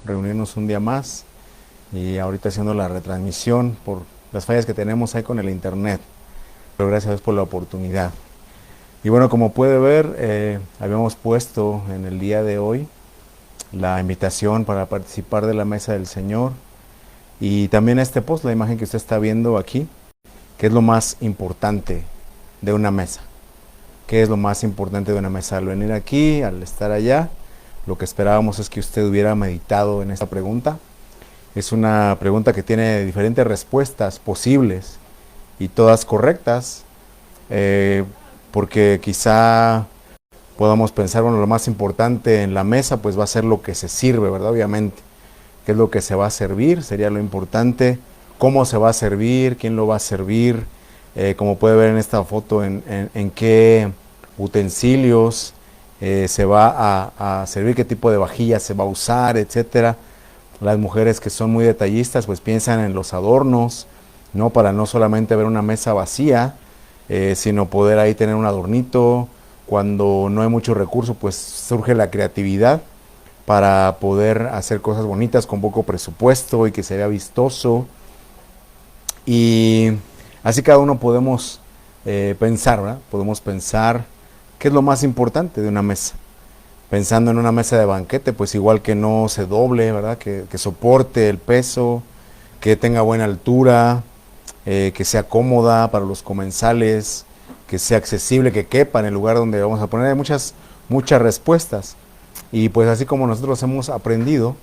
reunirnos un día más y ahorita haciendo la retransmisión por las fallas que tenemos ahí con el internet. Pero gracias a Dios por la oportunidad. Y bueno, como puede ver, habíamos puesto en el día de hoy la invitación para participar de la mesa del Señor y también este post, la imagen que usted está viendo aquí, que es lo más importante de una mesa. ¿Qué es lo más importante de una mesa? Al venir aquí, al estar allá, lo que esperábamos es que usted hubiera meditado en esta pregunta. Es una pregunta que tiene diferentes respuestas posibles y todas correctas, porque quizá podamos pensar, bueno, lo más importante en la mesa pues va a ser lo que se sirve, ¿verdad? Obviamente, qué es lo que se va a servir, sería lo importante, cómo se va a servir, quién lo va a servir, como puede ver en esta foto, en qué utensilios se va a servir, qué tipo de vajilla se va a usar, etcétera. Las mujeres que son muy detallistas pues piensan en los adornos, ¿no? Para no solamente ver una mesa vacía, sino poder ahí tener un adornito. Cuando no hay mucho recurso pues surge la creatividad para poder hacer cosas bonitas con poco presupuesto y que se vea vistoso. Y así cada uno podemos pensar, ¿verdad? Podemos pensar qué es lo más importante de una mesa. Pensando en una mesa de banquete, pues igual que no se doble, ¿verdad? Que soporte el peso, que tenga buena altura, que sea cómoda para los comensales, que sea accesible, que quepa en el lugar donde vamos a poner. Hay muchas respuestas. Y pues así como nosotros hemos aprendido,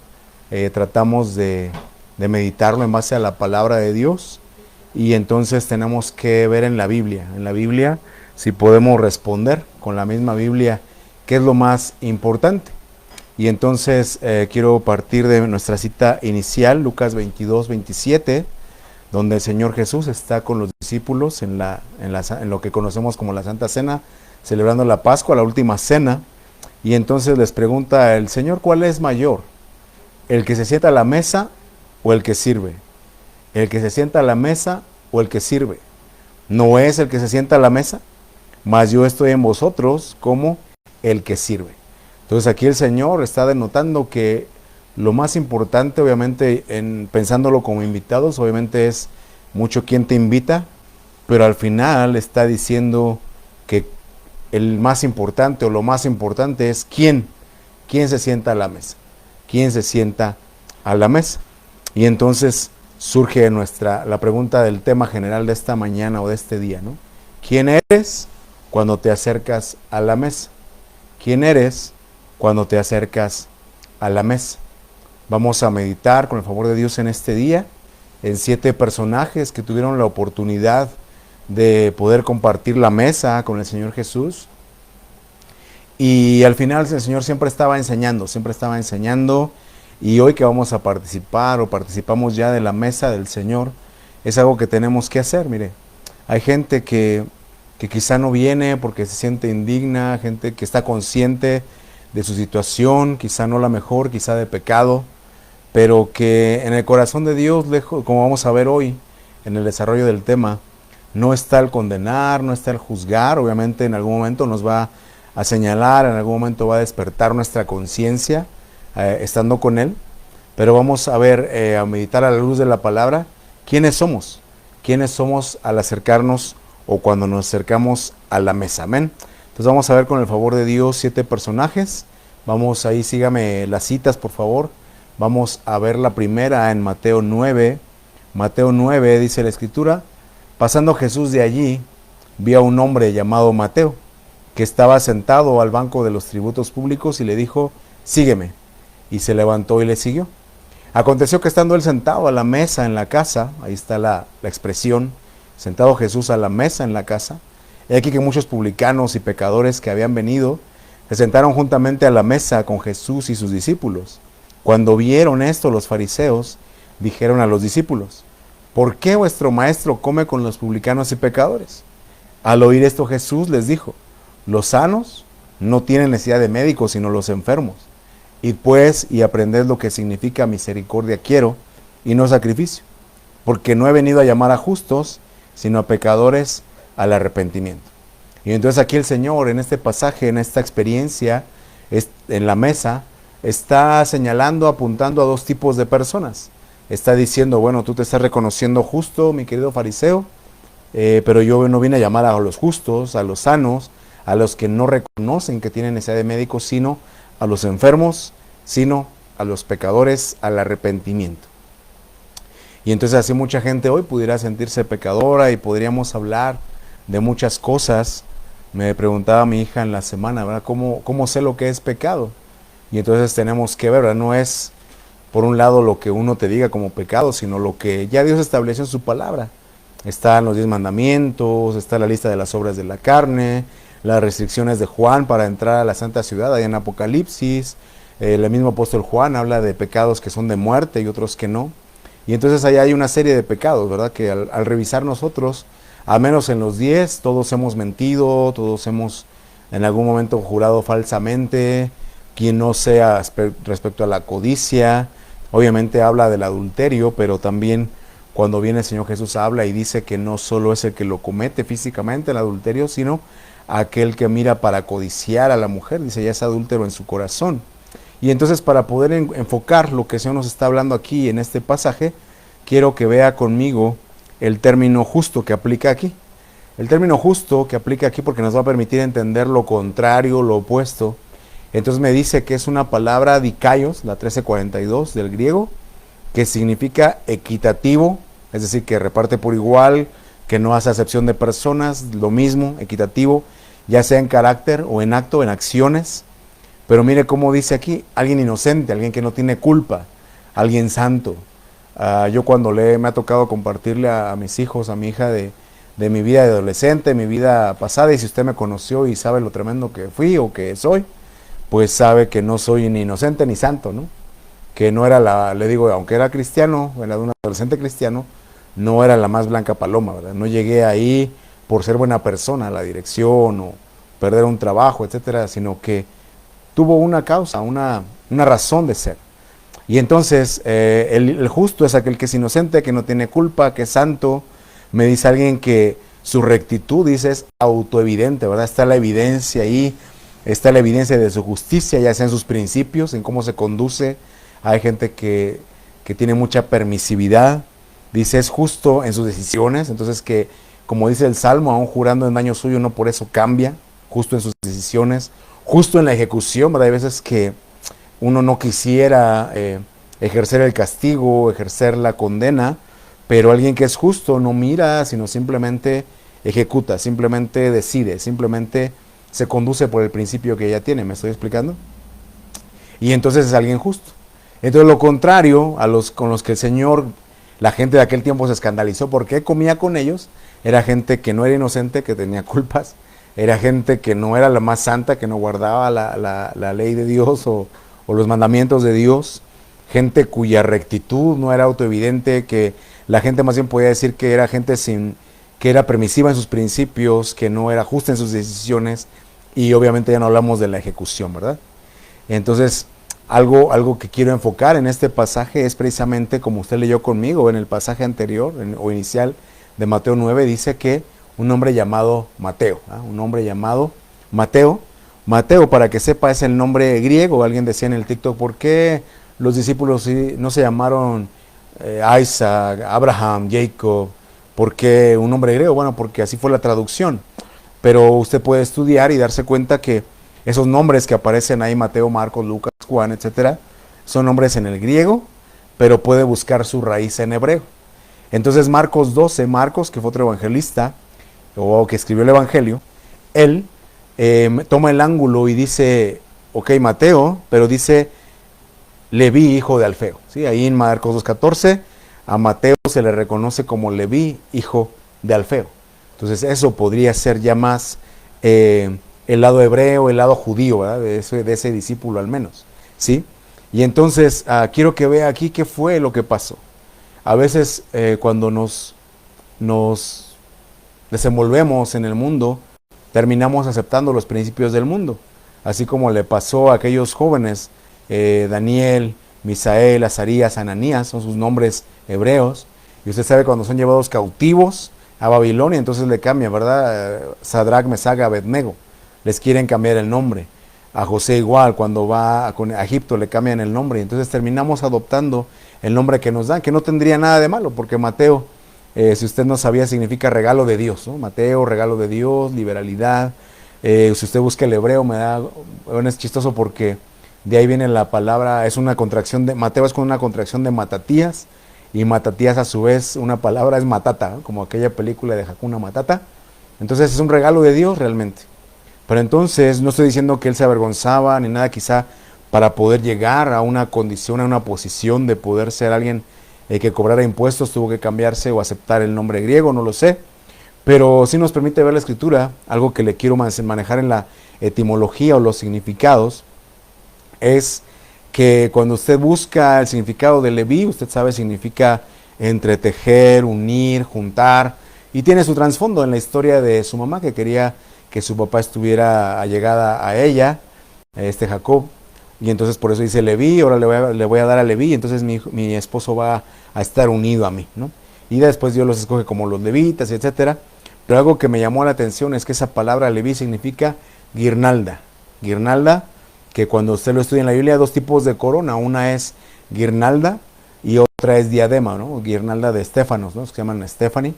tratamos de meditarlo en base a la palabra de Dios. Y entonces tenemos que ver en la Biblia, si podemos responder con la misma Biblia qué es lo más importante. Y entonces quiero partir de nuestra cita inicial, Lucas 22-27, donde el Señor Jesús está con los discípulos en lo que conocemos como la Santa Cena, celebrando la Pascua, la última cena. Y entonces les pregunta el Señor, ¿cuál es mayor? ¿El que se sienta a la mesa o el que sirve? ¿El que se sienta a la mesa o el que sirve? ¿No es el que se sienta a la mesa? Mas yo estoy en vosotros como el que sirve. Entonces aquí el Señor está denotando que lo más importante, obviamente, pensándolo como invitados, obviamente es mucho quién te invita, pero al final está diciendo que el más importante o lo más importante es quién se sienta a la mesa, quién se sienta a la mesa. Y entonces surge la pregunta del tema general de esta mañana o de este día, ¿no? ¿Quién eres cuando te acercas a la mesa? ¿Quién eres cuando te acercas a la mesa? Vamos a meditar con el favor de Dios en este día en 7 personajes que tuvieron la oportunidad de poder compartir la mesa con el Señor Jesús. Y al final el Señor siempre estaba enseñando, y hoy que vamos a participar o participamos ya de la mesa del Señor, es algo que tenemos que hacer. Mire, hay gente que quizá no viene porque se siente indigna, gente que está consciente de su situación, quizá no la mejor, quizá de pecado, pero que en el corazón de Dios, lejos, como vamos a ver hoy en el desarrollo del tema, no está el condenar, no está el juzgar. Obviamente en algún momento nos va a señalar, en algún momento va a despertar nuestra conciencia estando con Él, pero vamos a ver, a meditar a la luz de la palabra, quiénes somos al acercarnos o cuando nos acercamos a la mesa. Amén. Entonces vamos a ver con el favor de Dios 7 personajes. Vamos ahí, sígame las citas por favor. Vamos a ver la primera en Mateo 9. Mateo 9 dice la escritura: pasando Jesús de allí, vio a un hombre llamado Mateo, que estaba sentado al banco de los tributos públicos, y le dijo, sígueme. Y se levantó y le siguió. Aconteció que estando él sentado a la mesa en la casa, ahí está la expresión, sentado Jesús a la mesa en la casa, he aquí que muchos publicanos y pecadores que habían venido se sentaron juntamente a la mesa con Jesús y sus discípulos. Cuando vieron esto, los fariseos dijeron a los discípulos, ¿por qué vuestro maestro come con los publicanos y pecadores? Al oír esto Jesús les dijo, los sanos no tienen necesidad de médicos, sino los enfermos. Id pues y aprended lo que significa misericordia quiero y no sacrificio, porque no he venido a llamar a justos, sino a pecadores al arrepentimiento. Y entonces aquí el Señor, en este pasaje, en esta experiencia, en la mesa, está señalando, apuntando a dos tipos de personas. Está diciendo, bueno, tú te estás reconociendo justo, mi querido fariseo, pero yo no vine a llamar a los justos, a los sanos, a los que no reconocen que tienen necesidad de médicos, sino a los enfermos, sino a los pecadores, al arrepentimiento. Y entonces así mucha gente hoy pudiera sentirse pecadora y podríamos hablar de muchas cosas. Me preguntaba mi hija en la semana, ¿verdad? ¿Cómo sé lo que es pecado? Y entonces tenemos que ver, ¿verdad? No es por un lado lo que uno te diga como pecado, sino lo que ya Dios estableció en su palabra. Están los 10 mandamientos, está la lista de las obras de la carne, las restricciones de Juan para entrar a la santa ciudad, ahí en Apocalipsis. El mismo apóstol Juan habla de pecados que son de muerte y otros que no. Y entonces ahí hay una serie de pecados, ¿verdad? Que al revisar nosotros, a menos en los 10, todos hemos mentido, todos hemos en algún momento jurado falsamente, quien no sea respecto a la codicia. Obviamente habla del adulterio, pero también cuando viene el Señor Jesús habla y dice que no solo es el que lo comete físicamente el adulterio, sino aquel que mira para codiciar a la mujer, dice, ya es adúltero en su corazón. Y entonces para poder enfocar lo que el Señor nos está hablando aquí en este pasaje, quiero que vea conmigo el término justo que aplica aquí. El término justo que aplica aquí porque nos va a permitir entender lo contrario, lo opuesto. Entonces me dice que es una palabra dikaios, la 1342 del griego, que significa equitativo, es decir, que reparte por igual, que no hace acepción de personas, lo mismo, equitativo, ya sea en carácter o en acto, en acciones. Pero mire cómo dice aquí, alguien inocente, alguien que no tiene culpa, alguien santo. Yo cuando me ha tocado compartirle a mis hijos, a mi hija de mi vida de adolescente, mi vida pasada, y si usted me conoció y sabe lo tremendo que fui o que soy, pues sabe que no soy ni inocente ni santo, ¿no? Que no era le digo, aunque era cristiano, era de un adolescente cristiano, no era la más blanca paloma, ¿verdad? No llegué ahí por ser buena persona a la dirección o perder un trabajo, etcétera, sino que tuvo una causa, una razón de ser. Y entonces el justo es aquel que es inocente, que no tiene culpa, que es santo. Me dice alguien que su rectitud, dice, es autoevidente, ¿verdad? Está la evidencia ahí, está la evidencia de su justicia, ya sea en sus principios, en cómo se conduce. Hay gente que tiene mucha permisividad, dice, es justo en sus decisiones, entonces que, como dice el Salmo, aún jurando en daño suyo, no por eso cambia, justo en sus decisiones, justo en la ejecución, ¿verdad? Hay veces que uno no quisiera ejercer el castigo, ejercer la condena, pero alguien que es justo no mira, sino simplemente ejecuta, simplemente decide, simplemente se conduce por el principio que ella tiene. ¿Me estoy explicando? Y entonces es alguien justo. Entonces lo contrario con los que el Señor, la gente de aquel tiempo se escandalizó porque comía con ellos, era gente que no era inocente, que tenía culpas, era gente que no era la más santa, que no guardaba la ley de Dios o los mandamientos de Dios, gente cuya rectitud no era autoevidente, que la gente más bien podía decir que era gente que era permisiva en sus principios, que no era justa en sus decisiones, y obviamente ya no hablamos de la ejecución, ¿verdad? Entonces, algo que quiero enfocar en este pasaje es precisamente como usted leyó conmigo en el pasaje anterior o inicial de Mateo 9, dice que un hombre llamado Mateo, un hombre llamado Mateo. Mateo, para que sepa, es el nombre griego. Alguien decía en el TikTok, ¿por qué los discípulos no se llamaron Isaac, Abraham, Jacob? ¿Por qué un nombre griego? Bueno, porque así fue la traducción. Pero usted puede estudiar y darse cuenta que esos nombres que aparecen ahí, Mateo, Marcos, Lucas, Juan, etcétera, son nombres en el griego, pero puede buscar su raíz en hebreo. Entonces Marcos 12, Marcos, que fue otro evangelista, o que escribió el evangelio, él toma el ángulo y dice, ok, Mateo, pero dice Leví, hijo de Alfeo. ¿Sí? Ahí en Marcos 2.14, a Mateo se le reconoce como Leví, hijo de Alfeo. Entonces eso podría ser ya más el lado hebreo, el lado judío, ¿verdad? De ese discípulo al menos. ¿Sí? Y entonces quiero que vea aquí qué fue lo que pasó. A veces cuando nos desenvolvemos en el mundo, terminamos aceptando los principios del mundo, así como le pasó a aquellos jóvenes, Daniel, Misael, Azarías, Ananías, son sus nombres hebreos, y usted sabe cuando son llevados cautivos a Babilonia, entonces le cambian, ¿verdad? Sadrach, Mesach, Abednego, les quieren cambiar el nombre. A José igual, cuando va a Egipto le cambian el nombre, y entonces terminamos adoptando el nombre que nos dan, que no tendría nada de malo, porque Mateo, si usted no sabía, significa regalo de Dios, ¿no? Mateo, regalo de Dios, liberalidad. Si usted busca el hebreo, bueno, es chistoso porque de ahí viene la palabra, es una contracción de, Mateo es con una contracción de Matatías, y Matatías a su vez, una palabra es matata, ¿no? Como aquella película de Hakuna Matata. Entonces es un regalo de Dios realmente. Pero entonces no estoy diciendo que él se avergonzaba ni nada, quizá para poder llegar a una condición, a una posición de poder ser alguien que cobrara impuestos, tuvo que cambiarse o aceptar el nombre griego, no lo sé. Pero sí nos permite ver la escritura, algo que le quiero manejar en la etimología o los significados, es que cuando usted busca el significado de Leví, usted sabe, significa entretejer, unir, juntar, y tiene su trasfondo en la historia de su mamá, que quería que su papá estuviera allegada a ella, Jacob, y entonces por eso dice Leví, ahora le voy a dar a Leví, entonces mi esposo va a estar unido a mí, ¿no? Y después Dios los escoge como los levitas, etcétera. Pero algo que me llamó la atención es que esa palabra Leví significa guirnalda. Guirnalda, que cuando usted lo estudia en la Biblia, hay dos tipos de corona. Una es guirnalda y otra es diadema, ¿no? Guirnalda de estéfanos, ¿no? Se llaman Stephanie.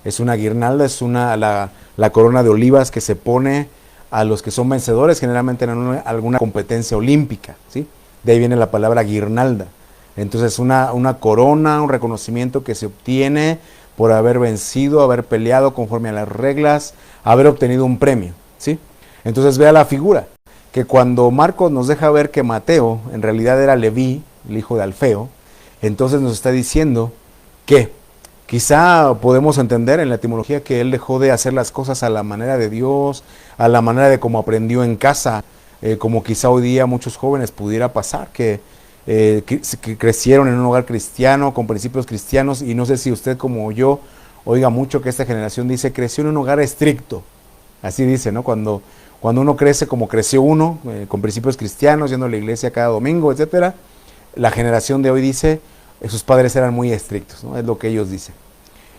Es una guirnalda, es la corona de olivas que se pone a los que son vencedores, generalmente en alguna competencia olímpica, ¿sí? De ahí viene la palabra guirnalda. Entonces una corona, un reconocimiento que se obtiene por haber vencido, haber peleado conforme a las reglas, haber obtenido un premio, ¿sí? Entonces vea la figura, que cuando Marcos nos deja ver que Mateo en realidad era Leví, el hijo de Alfeo, entonces nos está diciendo que quizá podemos entender en la etimología que él dejó de hacer las cosas a la manera de Dios, a la manera de como aprendió en casa, como quizá hoy día muchos jóvenes pudiera pasar, que crecieron en un hogar cristiano, con principios cristianos, y no sé si usted como yo oiga mucho que esta generación dice, creció en un hogar estricto, así dice, ¿no? Cuando uno crece como creció uno, con principios cristianos, yendo a la iglesia cada domingo, etcétera, la generación de hoy dice, sus padres eran muy estrictos, ¿no? Es lo que ellos dicen.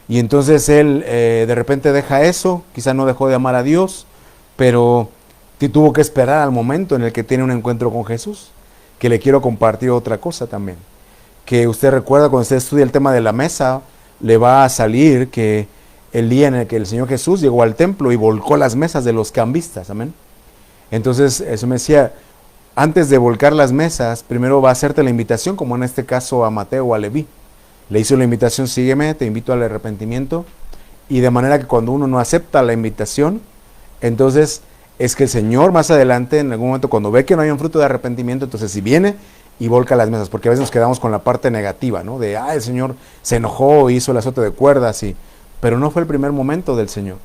Y entonces él de repente deja eso, quizá no dejó de amar a Dios, pero tuvo que esperar al momento en el que tiene un encuentro con Jesús, que le quiero compartir otra cosa también. Que usted recuerda cuando usted estudia el tema de la mesa, le va a salir que el día en el que el Señor Jesús llegó al templo y volcó las mesas de los cambistas, amén. Entonces eso me decía, antes de volcar las mesas, primero va a hacerte la invitación, como en este caso a Mateo o a Leví. Le hizo la invitación, sígueme, te invito al arrepentimiento, y de manera que cuando uno no acepta la invitación, entonces es que el Señor más adelante, en algún momento, cuando ve que no hay un fruto de arrepentimiento, entonces si viene y volca las mesas, porque a veces nos quedamos con la parte negativa, ¿no? De, el Señor se enojó, hizo el azote de cuerdas, pero no fue el primer momento del Señor.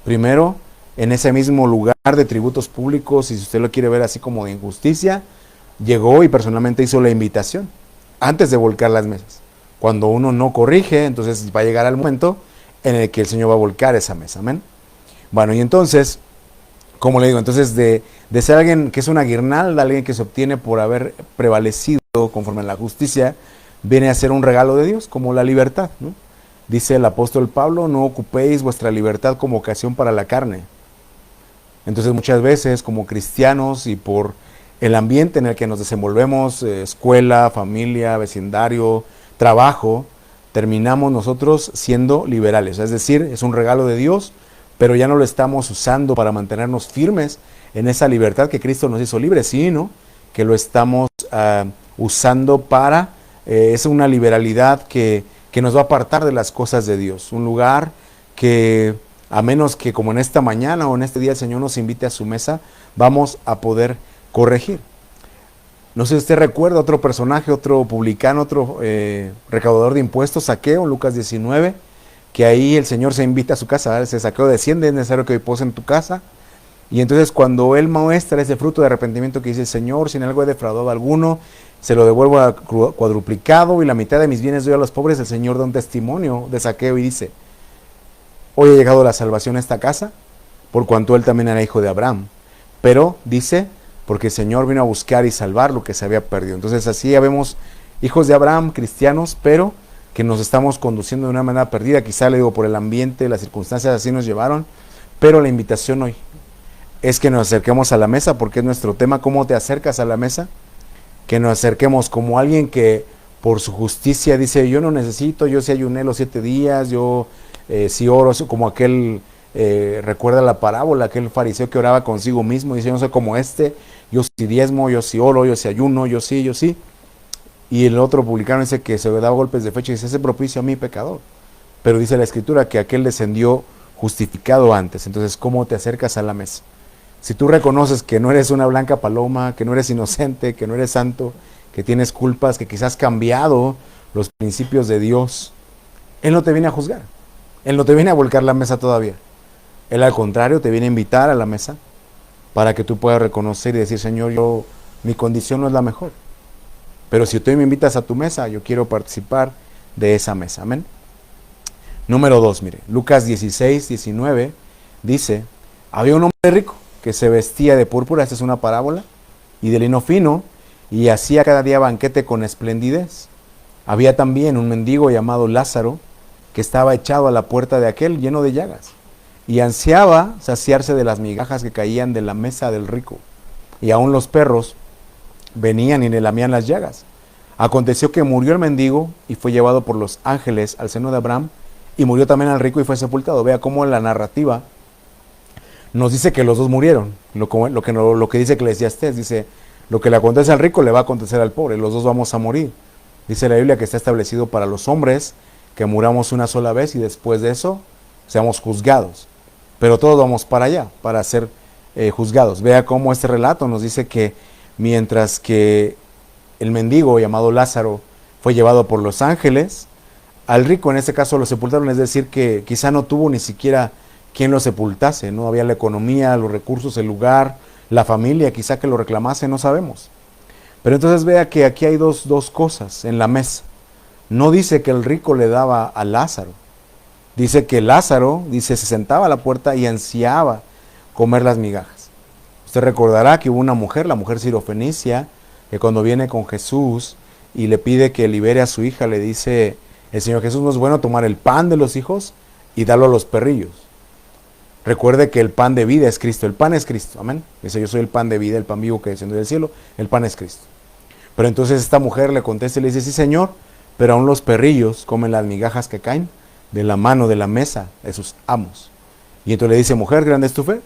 Primero, en ese mismo lugar de tributos públicos, y si usted lo quiere ver así como de injusticia, llegó y personalmente hizo la invitación, antes de volcar las mesas. Cuando uno no corrige, entonces va a llegar al momento en el que el Señor va a volcar esa mesa, amén. Bueno, y entonces, como le digo, entonces de ser alguien que es una guirnalda, alguien que se obtiene por haber prevalecido conforme a la justicia, viene a ser un regalo de Dios, como la libertad, ¿no? Dice el apóstol Pablo, no ocupéis vuestra libertad como ocasión para la carne. Entonces muchas veces como cristianos y por el ambiente en el que nos desenvolvemos, escuela, familia, vecindario, trabajo, terminamos nosotros siendo liberales, es decir, es un regalo de Dios, pero ya no lo estamos usando para mantenernos firmes en esa libertad que Cristo nos hizo libres, sino que lo estamos usando para, es una liberalidad que nos va a apartar de las cosas de Dios, un lugar que, a menos que como en esta mañana o en este día el Señor nos invite a su mesa, vamos a poder corregir. No sé si usted recuerda otro personaje, otro publicano, otro recaudador de impuestos, Zaqueo, Lucas 19, que ahí el Señor se invita a su casa, se Zaqueo, desciende, es necesario que hoy pose en tu casa. Y entonces cuando él muestra ese fruto de arrepentimiento que dice, Señor, sin algo he defraudado a alguno, se lo devuelvo cuadruplicado y la mitad de mis bienes doy a los pobres, el Señor da un testimonio de Zaqueo y dice, hoy ha llegado la salvación a esta casa, por cuanto él también era hijo de Abraham. Pero, dice, porque el Señor vino a buscar y salvar lo que se había perdido. Entonces así ya vemos hijos de Abraham, cristianos, pero que nos estamos conduciendo de una manera perdida, quizá le digo por el ambiente, las circunstancias así nos llevaron, pero la invitación hoy es que nos acerquemos a la mesa, porque es nuestro tema. ¿Cómo te acercas a la mesa? Que nos acerquemos como alguien que por su justicia dice, yo no necesito, yo sí ayuné los 7 días, yo sí oro, como aquel, recuerda la parábola, aquel fariseo que oraba consigo mismo, dice, yo no soy como este, yo sí diezmo, yo sí oro, yo sí ayuno, yo sí, yo sí. Y el otro publicano dice que se daba golpes de fecha y dice, ese propicio a mí, pecador. Pero dice la Escritura que aquel descendió justificado antes. Entonces, ¿cómo te acercas a la mesa? Si tú reconoces que no eres una blanca paloma, que no eres inocente, que no eres santo, que tienes culpas, que quizás has cambiado los principios de Dios, Él no te viene a juzgar. Él no te viene a volcar la mesa todavía. Él al contrario te viene a invitar a la mesa para que tú puedas reconocer y decir, Señor, mi condición no es la mejor. Pero si tú me invitas a tu mesa, yo quiero participar de esa mesa. Amén. Número 2, mire, Lucas 16, 19 dice, había un hombre rico que se vestía de púrpura, esta es una parábola, y de lino fino, y hacía cada día banquete con esplendidez. Había también un mendigo llamado Lázaro, que estaba echado a la puerta de aquel, lleno de llagas, y ansiaba saciarse de las migajas que caían de la mesa del rico. Y aún los perros venían y le lamían las llagas. Aconteció que murió el mendigo y fue llevado por los ángeles al seno de Abraham, y murió también el rico y fue sepultado. Vea cómo la narrativa nos dice que los dos murieron. Lo que dice Eclesiastés, dice, lo que le acontece al rico le va a acontecer al pobre, los dos vamos a morir. Dice la Biblia que está establecido para los hombres que muramos una sola vez y después de eso seamos juzgados. Pero todos vamos para allá, para ser juzgados. Vea cómo este relato nos dice que mientras que el mendigo llamado Lázaro fue llevado por los ángeles, al rico en este caso lo sepultaron, es decir, que quizá no tuvo ni siquiera quien lo sepultase, no había la economía, los recursos, el lugar, la familia, quizá que lo reclamase, no sabemos. Pero entonces vea que aquí hay dos cosas en la mesa. No dice que el rico le daba a Lázaro, dice que Lázaro, dice, se sentaba a la puerta y ansiaba comer las migajas. Usted recordará que hubo una mujer, la mujer sirofenicia, que cuando viene con Jesús y le pide que libere a su hija, le dice, el Señor Jesús, no es bueno tomar el pan de los hijos y darlo a los perrillos. Recuerde que el pan de vida es Cristo, el pan es Cristo, amén. Dice, yo soy el pan de vida, el pan vivo que descendió del cielo, el pan es Cristo. Pero entonces esta mujer le contesta y le dice, sí Señor, pero aún los perrillos comen las migajas que caen de la mano de la mesa de sus amos. Y entonces le dice, mujer, grande es tu fe.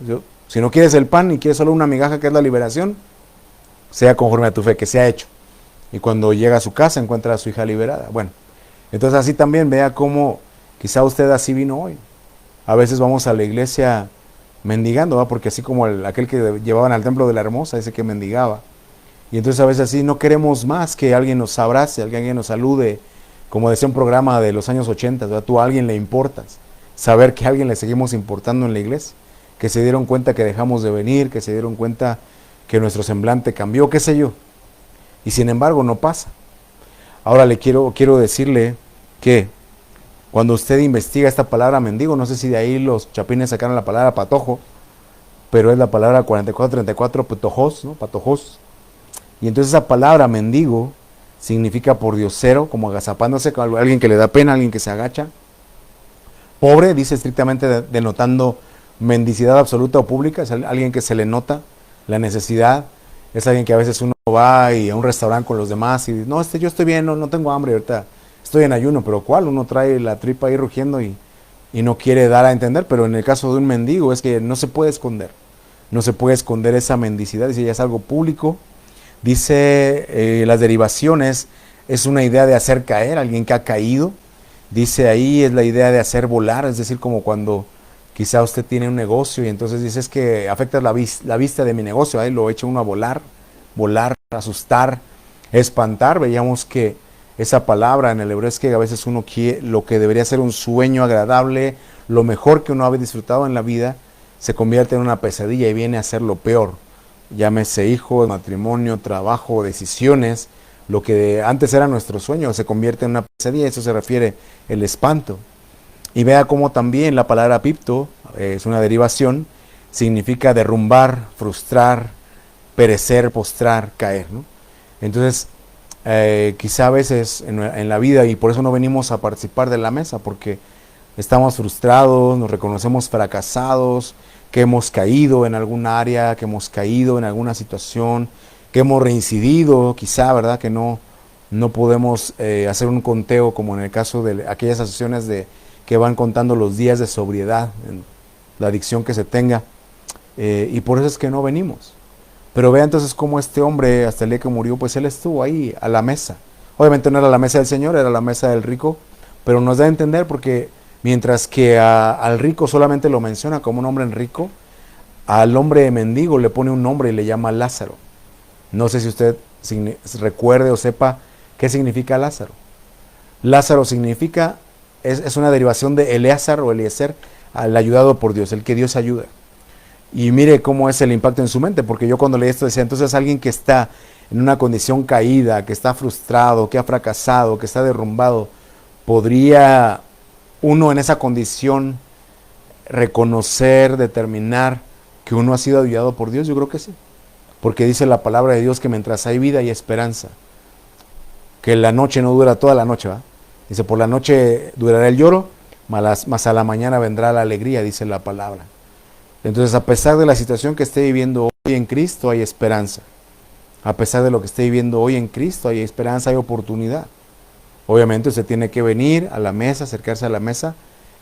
Si no quieres el pan y quieres solo una migaja que es la liberación, sea conforme a tu fe, que sea hecho. Y cuando llega a su casa encuentra a su hija liberada. Bueno, entonces así también vea cómo quizá usted así vino hoy. A veces vamos a la iglesia mendigando, ¿va? Porque así como aquel que llevaban al templo de la hermosa, ese que mendigaba. Y entonces a veces así no queremos más que alguien nos abrace, alguien nos salude, como decía un programa de los años 80, ¿verdad? Tú a alguien le importas. Saber que a alguien le seguimos importando en la iglesia, que se dieron cuenta que dejamos de venir, que se dieron cuenta que nuestro semblante cambió, qué sé yo. Y sin embargo no pasa. Ahora quiero decirle que cuando usted investiga esta palabra mendigo, no sé si de ahí los chapines sacaron la palabra patojo, pero es la palabra 4434, patojos, ¿no? Patojos. Y entonces esa palabra mendigo significa pordiosero, como agazapándose, como alguien que le da pena, alguien que se agacha. Pobre, dice estrictamente denotando mendicidad absoluta o pública, es alguien que se le nota la necesidad, es alguien que a veces uno va y a un restaurante con los demás y dice, no, yo estoy bien, no tengo hambre ahorita, estoy en ayuno, pero ¿cuál? Uno trae la tripa ahí rugiendo y no quiere dar a entender, pero en el caso de un mendigo es que no se puede esconder, no se puede esconder esa mendicidad, dice, ya es algo público. Dice las derivaciones, es una idea de hacer caer a alguien que ha caído. Dice ahí es la idea de hacer volar, es decir, como cuando quizá usted tiene un negocio y entonces dice, es que afecta la vista de mi negocio, ahí lo echa uno a volar, asustar, espantar. Veíamos que esa palabra en el hebreo es que a veces uno quiere, lo que debería ser un sueño agradable, lo mejor que uno había disfrutado en la vida, se convierte en una pesadilla y viene a ser lo peor. Llámese hijos, matrimonio, trabajo, decisiones, lo que antes era nuestro sueño se convierte en una pesadilla, a eso se refiere el espanto. Y vea cómo también la palabra pipto, es una derivación, significa derrumbar, frustrar, perecer, postrar, caer, ¿no? Entonces, quizá a veces en la vida, y por eso no venimos a participar de la mesa, porque estamos frustrados, nos reconocemos fracasados, que hemos caído en algún área, que hemos caído en alguna situación, que hemos reincidido, quizá, ¿verdad? Que no podemos hacer un conteo como en el caso de aquellas asociaciones que van contando los días de sobriedad, en la adicción que se tenga, y por eso es que no venimos. Pero vea entonces cómo este hombre, hasta el día que murió, pues él estuvo ahí a la mesa. Obviamente no era la mesa del Señor, era la mesa del rico, pero nos da a entender porque mientras que al rico solamente lo menciona como un hombre rico, al hombre mendigo le pone un nombre y le llama Lázaro. No sé si usted recuerde o sepa qué significa Lázaro. Lázaro significa, es una derivación de Eleazar o Eliezer, al ayudado por Dios, el que Dios ayuda. Y mire cómo es el impacto en su mente, porque yo cuando leí esto decía, entonces alguien que está en una condición caída, que está frustrado, que ha fracasado, que está derrumbado, ¿podría uno en esa condición reconocer, determinar que uno ha sido ayudado por Dios? Yo creo que sí, porque dice la palabra de Dios que mientras hay vida hay esperanza, que la noche no dura toda la noche, ¿va? Dice, por la noche durará el lloro, mas a la mañana vendrá la alegría, dice la palabra. Entonces, a pesar de la situación que esté viviendo hoy en Cristo, hay esperanza. A pesar de lo que esté viviendo hoy en Cristo, hay esperanza, hay oportunidad. Obviamente usted tiene que venir a la mesa, acercarse a la mesa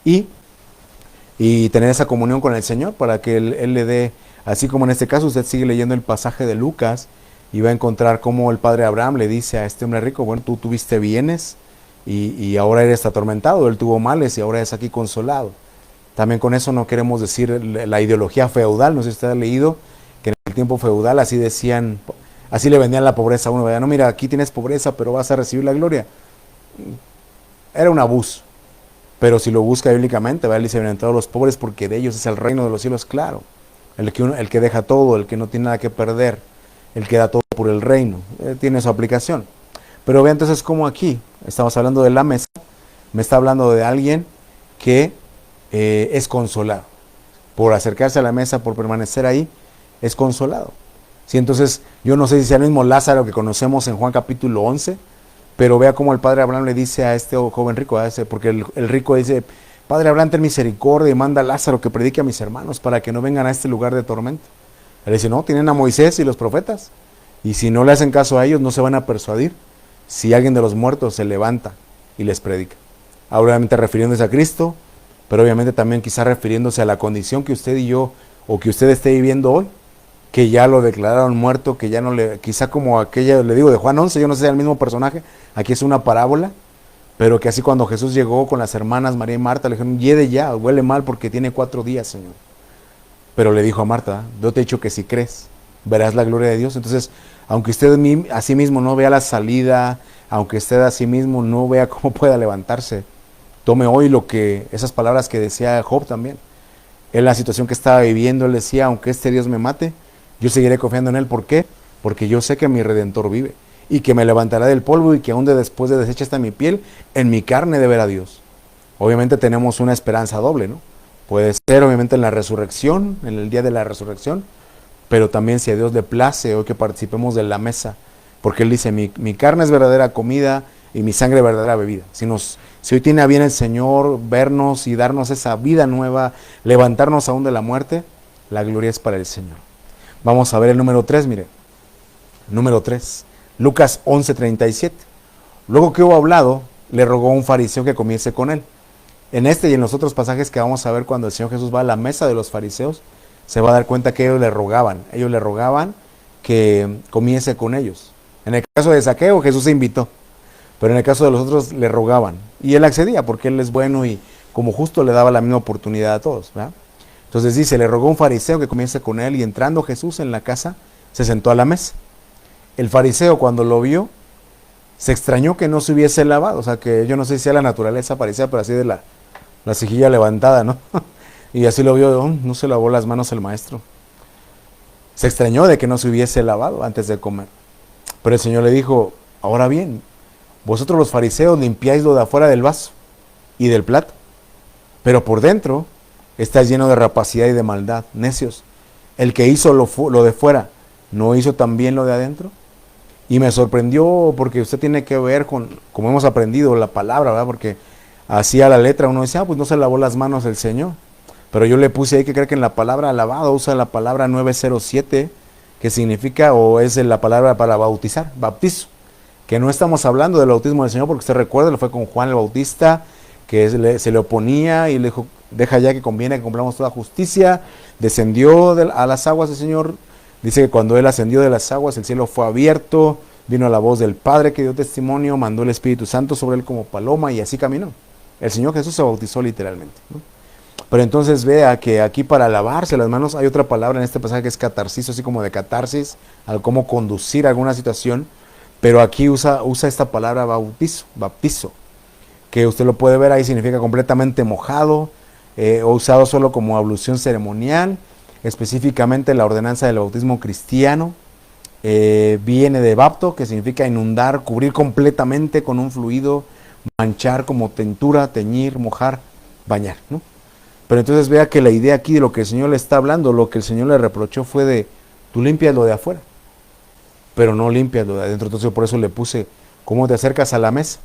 y tener esa comunión con el Señor para que Él le dé, así como en este caso usted sigue leyendo el pasaje de Lucas y va a encontrar cómo el padre Abraham le dice a este hombre rico, bueno, tú tuviste bienes y ahora eres atormentado, él tuvo males y ahora es aquí consolado. También con eso no queremos decir la ideología feudal, no sé si usted ha leído, que en el tiempo feudal así decían, así le vendían la pobreza a uno, ¿verdad? No, mira, aquí tienes pobreza, pero vas a recibir la gloria. Era un abuso, pero si lo busca bíblicamente, ¿verdad? Dice, bienaventurados los pobres porque de ellos es el reino de los cielos, claro. El que deja todo, el que no tiene nada que perder, el que da todo por el reino, tiene su aplicación. Pero vean entonces cómo aquí, estamos hablando de la mesa, me está hablando de alguien que es consolado. Por acercarse a la mesa, por permanecer ahí, es consolado. Sí, entonces, yo no sé si sea el mismo Lázaro que conocemos en Juan capítulo 11, pero vea cómo el padre Abraham le dice a este joven rico, porque el rico dice, Padre Abraham, ten misericordia y manda a Lázaro que predique a mis hermanos para que no vengan a este lugar de tormento. Él dice, no, tienen a Moisés y los profetas, y si no le hacen caso a ellos, no se van a persuadir si alguien de los muertos se levanta y les predica. Obviamente refiriéndose a Cristo, pero obviamente también quizá refiriéndose a la condición que usted y yo, o que usted esté viviendo hoy, que ya lo declararon muerto, que ya no le, quizá como aquella, le digo, de Juan 11, yo no sé si es el mismo personaje, aquí es una parábola, pero que así cuando Jesús llegó con las hermanas María y Marta, le dijeron, yede ya, huele mal porque tiene 4 días, Señor. Pero le dijo a Marta, yo te he dicho que si crees, verás la gloria de Dios. Entonces, aunque usted a sí mismo no vea la salida, aunque usted a sí mismo no vea cómo pueda levantarse, tome hoy esas palabras que decía Job también. En la situación que estaba viviendo, él decía, aunque este Dios me mate, yo seguiré confiando en él. ¿Por qué? Porque yo sé que mi Redentor vive y que me levantará del polvo y que aún después de deshecha está mi piel, en mi carne de ver a Dios. Obviamente tenemos una esperanza doble, ¿no? Puede ser obviamente en la resurrección, en el día de la resurrección, pero también si a Dios le place hoy que participemos de la mesa, porque Él dice, mi carne es verdadera comida y mi sangre verdadera bebida. Si hoy tiene a bien el Señor vernos y darnos esa vida nueva, levantarnos aún de la muerte, la gloria es para el Señor. Vamos a ver el número 3, mire. Número 3, Lucas 11:37. Luego que hubo hablado, le rogó a un fariseo que comiese con él. En este y en los otros pasajes que vamos a ver cuando el Señor Jesús va a la mesa de los fariseos, se va a dar cuenta que ellos le rogaban que comiese con ellos. En el caso de Zaqueo, Jesús se invitó, pero en el caso de los otros le rogaban, y él accedía porque él es bueno y como justo le daba la misma oportunidad a todos, ¿verdad? Entonces dice, le rogó un fariseo que comiese con él, y entrando Jesús en la casa, se sentó a la mesa. El fariseo cuando lo vio, se extrañó que no se hubiese lavado, o sea que yo no sé si sea la naturaleza farisea, pero así de la cejilla levantada, ¿no? Y así lo vio, no se lavó las manos el maestro. Se extrañó de que no se hubiese lavado antes de comer. Pero el Señor le dijo, ahora bien, vosotros los fariseos limpiáis lo de afuera del vaso y del plato, pero por dentro estáis lleno de rapacidad y de maldad, necios. El que hizo lo de fuera, ¿no hizo también lo de adentro? Y me sorprendió porque usted tiene que ver con, como hemos aprendido, la palabra, ¿verdad? Porque así a la letra uno dice, pues no se lavó las manos el Señor. pero yo le puse ahí que creo que en la palabra alabado usa la palabra 907, que significa, o es la palabra para bautizar, baptizo, que no estamos hablando del bautismo del Señor, porque usted recuerda, lo fue con Juan el Bautista, que se le oponía y le dijo, deja ya que conviene que cumplamos toda justicia, descendió a las aguas del Señor, dice que cuando él ascendió de las aguas, el cielo fue abierto, vino la voz del Padre que dio testimonio, mandó el Espíritu Santo sobre él como paloma y así caminó. El Señor Jesús se bautizó literalmente, ¿no? Pero entonces vea que aquí para lavarse las manos hay otra palabra en este pasaje que es catarsis, así como de catarsis, al cómo conducir alguna situación, pero aquí usa esta palabra baptizo, que usted lo puede ver ahí, significa completamente mojado, o usado solo como ablución ceremonial, específicamente la ordenanza del bautismo cristiano, viene de bapto, que significa inundar, cubrir completamente con un fluido, manchar como tintura, teñir, mojar, bañar, ¿no? Pero entonces vea que la idea aquí de lo que el Señor le está hablando, lo que el Señor le reprochó fue de, tú limpias lo de afuera, pero no limpias lo de adentro. Entonces yo por eso le puse, ¿cómo te acercas a la mesa?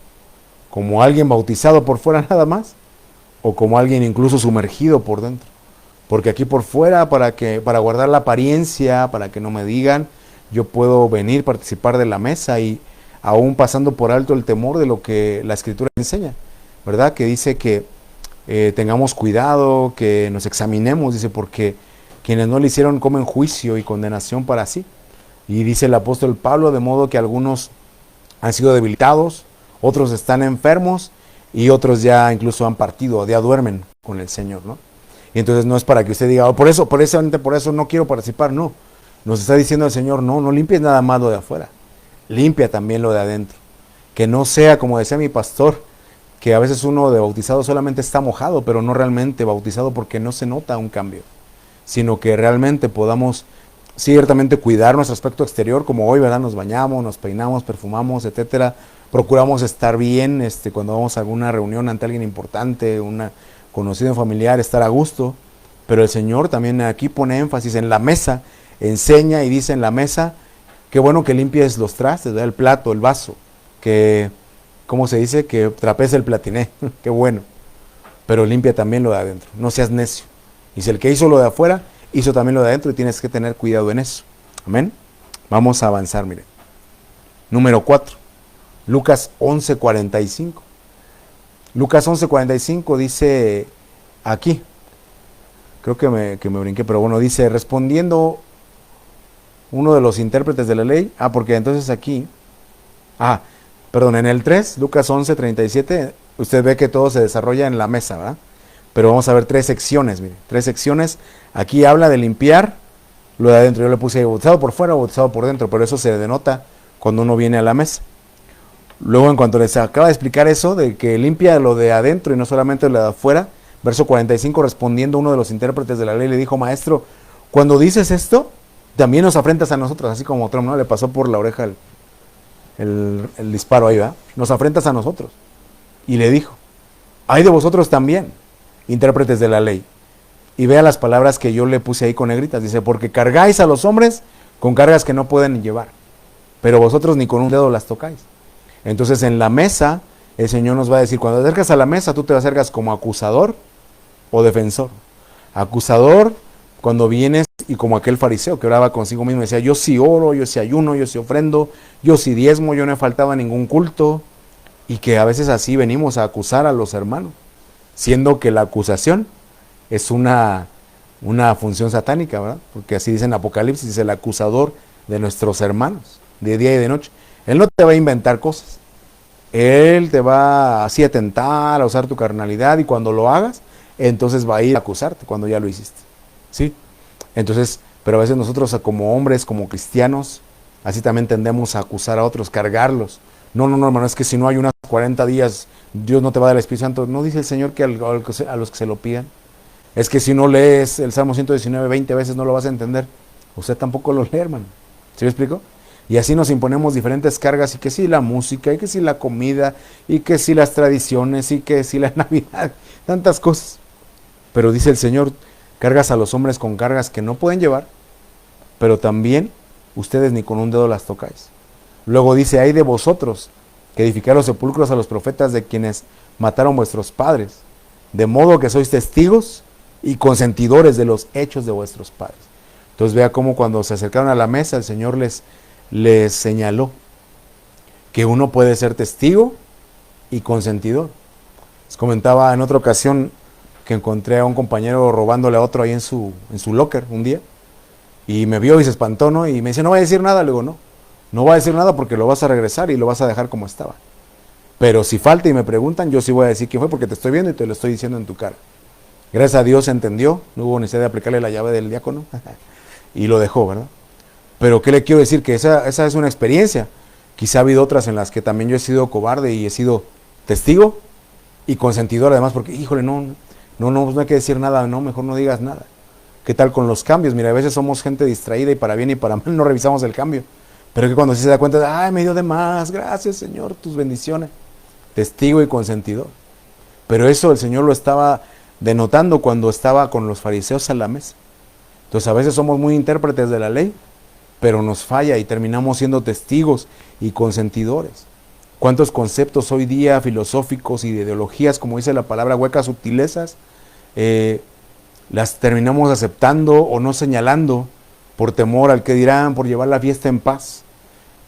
¿Como alguien bautizado por fuera nada más? ¿O como alguien incluso sumergido por dentro? Porque aquí por fuera, para guardar la apariencia, para que no me digan, yo puedo venir, participar de la mesa y aún pasando por alto el temor de lo que la Escritura enseña, ¿verdad? Que dice que tengamos cuidado, que nos examinemos, dice, porque quienes no le hicieron comen juicio y condenación para sí. Y dice el apóstol Pablo, de modo que algunos han sido debilitados, otros están enfermos y otros ya incluso han partido, ya duermen con el Señor, ¿no? Y entonces no es para que usted diga, por eso no quiero participar, no. Nos está diciendo el Señor, no limpies nada más lo de afuera, limpia también lo de adentro. Que no sea, como decía mi pastor, que a veces uno de bautizado solamente está mojado, pero no realmente bautizado porque no se nota un cambio, sino que realmente podamos ciertamente cuidar nuestro aspecto exterior, como hoy, ¿verdad? Nos bañamos, nos peinamos, perfumamos, etcétera. Procuramos estar bien cuando vamos a alguna reunión ante alguien importante, una conocido familiar, estar a gusto, pero el Señor también aquí pone énfasis en la mesa, enseña y dice en la mesa, qué bueno que limpies los trastes, ¿verdad? El plato, el vaso, que, ¿cómo se dice? Que trapece el platiné, qué bueno, pero limpia también lo de adentro, no seas necio. Y si el que hizo lo de afuera, hizo también lo de adentro y tienes que tener cuidado en eso. Amén. Vamos a avanzar, mire. Número 4, Lucas 11:45. Lucas 11:45 dice aquí, creo que me brinqué, pero bueno, dice, respondiendo uno de los intérpretes de la ley, porque entonces aquí, en el 3, Lucas 11:37, usted ve que todo se desarrolla en la mesa, ¿verdad? Pero vamos a ver 3 secciones, mire, 3 secciones, aquí habla de limpiar lo de adentro, yo le puse bautizado por fuera, bautizado por dentro, pero eso se denota cuando uno viene a la mesa. Luego, en cuanto les acaba de explicar eso, de que limpia lo de adentro y no solamente lo de afuera, verso 45, respondiendo uno de los intérpretes de la ley, le dijo, maestro, cuando dices esto, también nos afrentas a nosotros, así como Trump, ¿no? Le pasó por la oreja el disparo ahí, ¿verdad? Nos afrentas a nosotros. Y le dijo, hay de vosotros también, intérpretes de la ley. Y vea las palabras que yo le puse ahí con negritas, dice, porque cargáis a los hombres con cargas que no pueden llevar, pero vosotros ni con un dedo las tocáis. Entonces en la mesa, el Señor nos va a decir, cuando te acercas a la mesa, tú te acercas como acusador o defensor. Acusador, cuando vienes y como aquel fariseo que oraba consigo mismo, decía, yo sí oro, yo sí ayuno, yo sí ofrendo, yo sí diezmo, yo no he faltado a ningún culto, y que a veces así venimos a acusar a los hermanos, siendo que la acusación es una función satánica, ¿verdad? Porque así dice en Apocalipsis, dice el acusador de nuestros hermanos, de día y de noche. Él no te va a inventar cosas. Él te va así a tentar, a usar tu carnalidad, y cuando lo hagas, entonces va a ir a acusarte cuando ya lo hiciste. ¿Sí? Entonces, pero a veces nosotros como hombres, como cristianos, así también tendemos a acusar a otros, cargarlos. No, hermano, es que si no hay unos 40 días, Dios no te va a dar el Espíritu Santo. ¿No dice el Señor que a los que se lo pidan? Es que si no lees el Salmo 119 20 veces no lo vas a entender. Usted tampoco lo lee, hermano. ¿Sí me explico? Y así nos imponemos diferentes cargas, y que sí la música, y que sí la comida, y que sí las tradiciones, y que sí la Navidad, tantas cosas. Pero dice el Señor, cargas a los hombres con cargas que no pueden llevar, pero también ustedes ni con un dedo las tocáis. Luego dice, hay de vosotros que edificar los sepulcros a los profetas de quienes mataron vuestros padres, de modo que sois testigos y consentidores de los hechos de vuestros padres. Entonces vea cómo cuando se acercaron a la mesa el Señor les señaló que uno puede ser testigo y consentidor. Les comentaba en otra ocasión que encontré a un compañero robándole a otro ahí en su locker un día, y me vio y se espantó, ¿no? Y me dice, no va a decir nada. Le digo, no va a decir nada porque lo vas a regresar y lo vas a dejar como estaba. Pero si falta y me preguntan, yo sí voy a decir quién fue porque te estoy viendo y te lo estoy diciendo en tu cara. Gracias a Dios se entendió, no hubo necesidad de aplicarle la llave del diácono y lo dejó, ¿verdad? Pero ¿qué le quiero decir? Que esa es una experiencia. Quizá ha habido otras en las que también yo he sido cobarde y he sido testigo y consentidor además, porque híjole, no hay que decir nada, no, mejor no digas nada. ¿Qué tal con los cambios? Mira, a veces somos gente distraída y para bien y para mal no revisamos el cambio. Pero que cuando sí se da cuenta, ay, me dio de más, gracias Señor, tus bendiciones. Testigo y consentidor. Pero eso el Señor lo estaba denotando cuando estaba con los fariseos a la mesa. Entonces a veces somos muy intérpretes de la ley, pero nos falla y terminamos siendo testigos y consentidores. ¿Cuántos conceptos hoy día filosóficos y de ideologías, como dice la palabra, huecas sutilezas, las terminamos aceptando o no señalando por temor al que dirán, por llevar la fiesta en paz?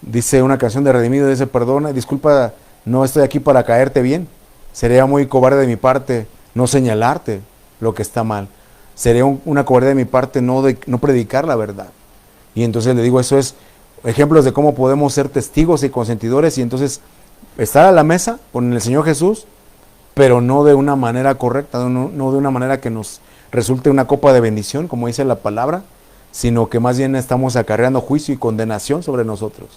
Dice una canción de Redimido, dice, perdona, disculpa, no estoy aquí para caerte bien. Sería muy cobarde de mi parte no señalarte lo que está mal. Sería una cobardía de mi parte no predicar la verdad. Y entonces le digo, eso es ejemplos de cómo podemos ser testigos y consentidores y entonces estar a la mesa con el Señor Jesús, pero no de una manera correcta, no de una manera que nos resulte una copa de bendición, como dice la palabra, sino que más bien estamos acarreando juicio y condenación sobre nosotros.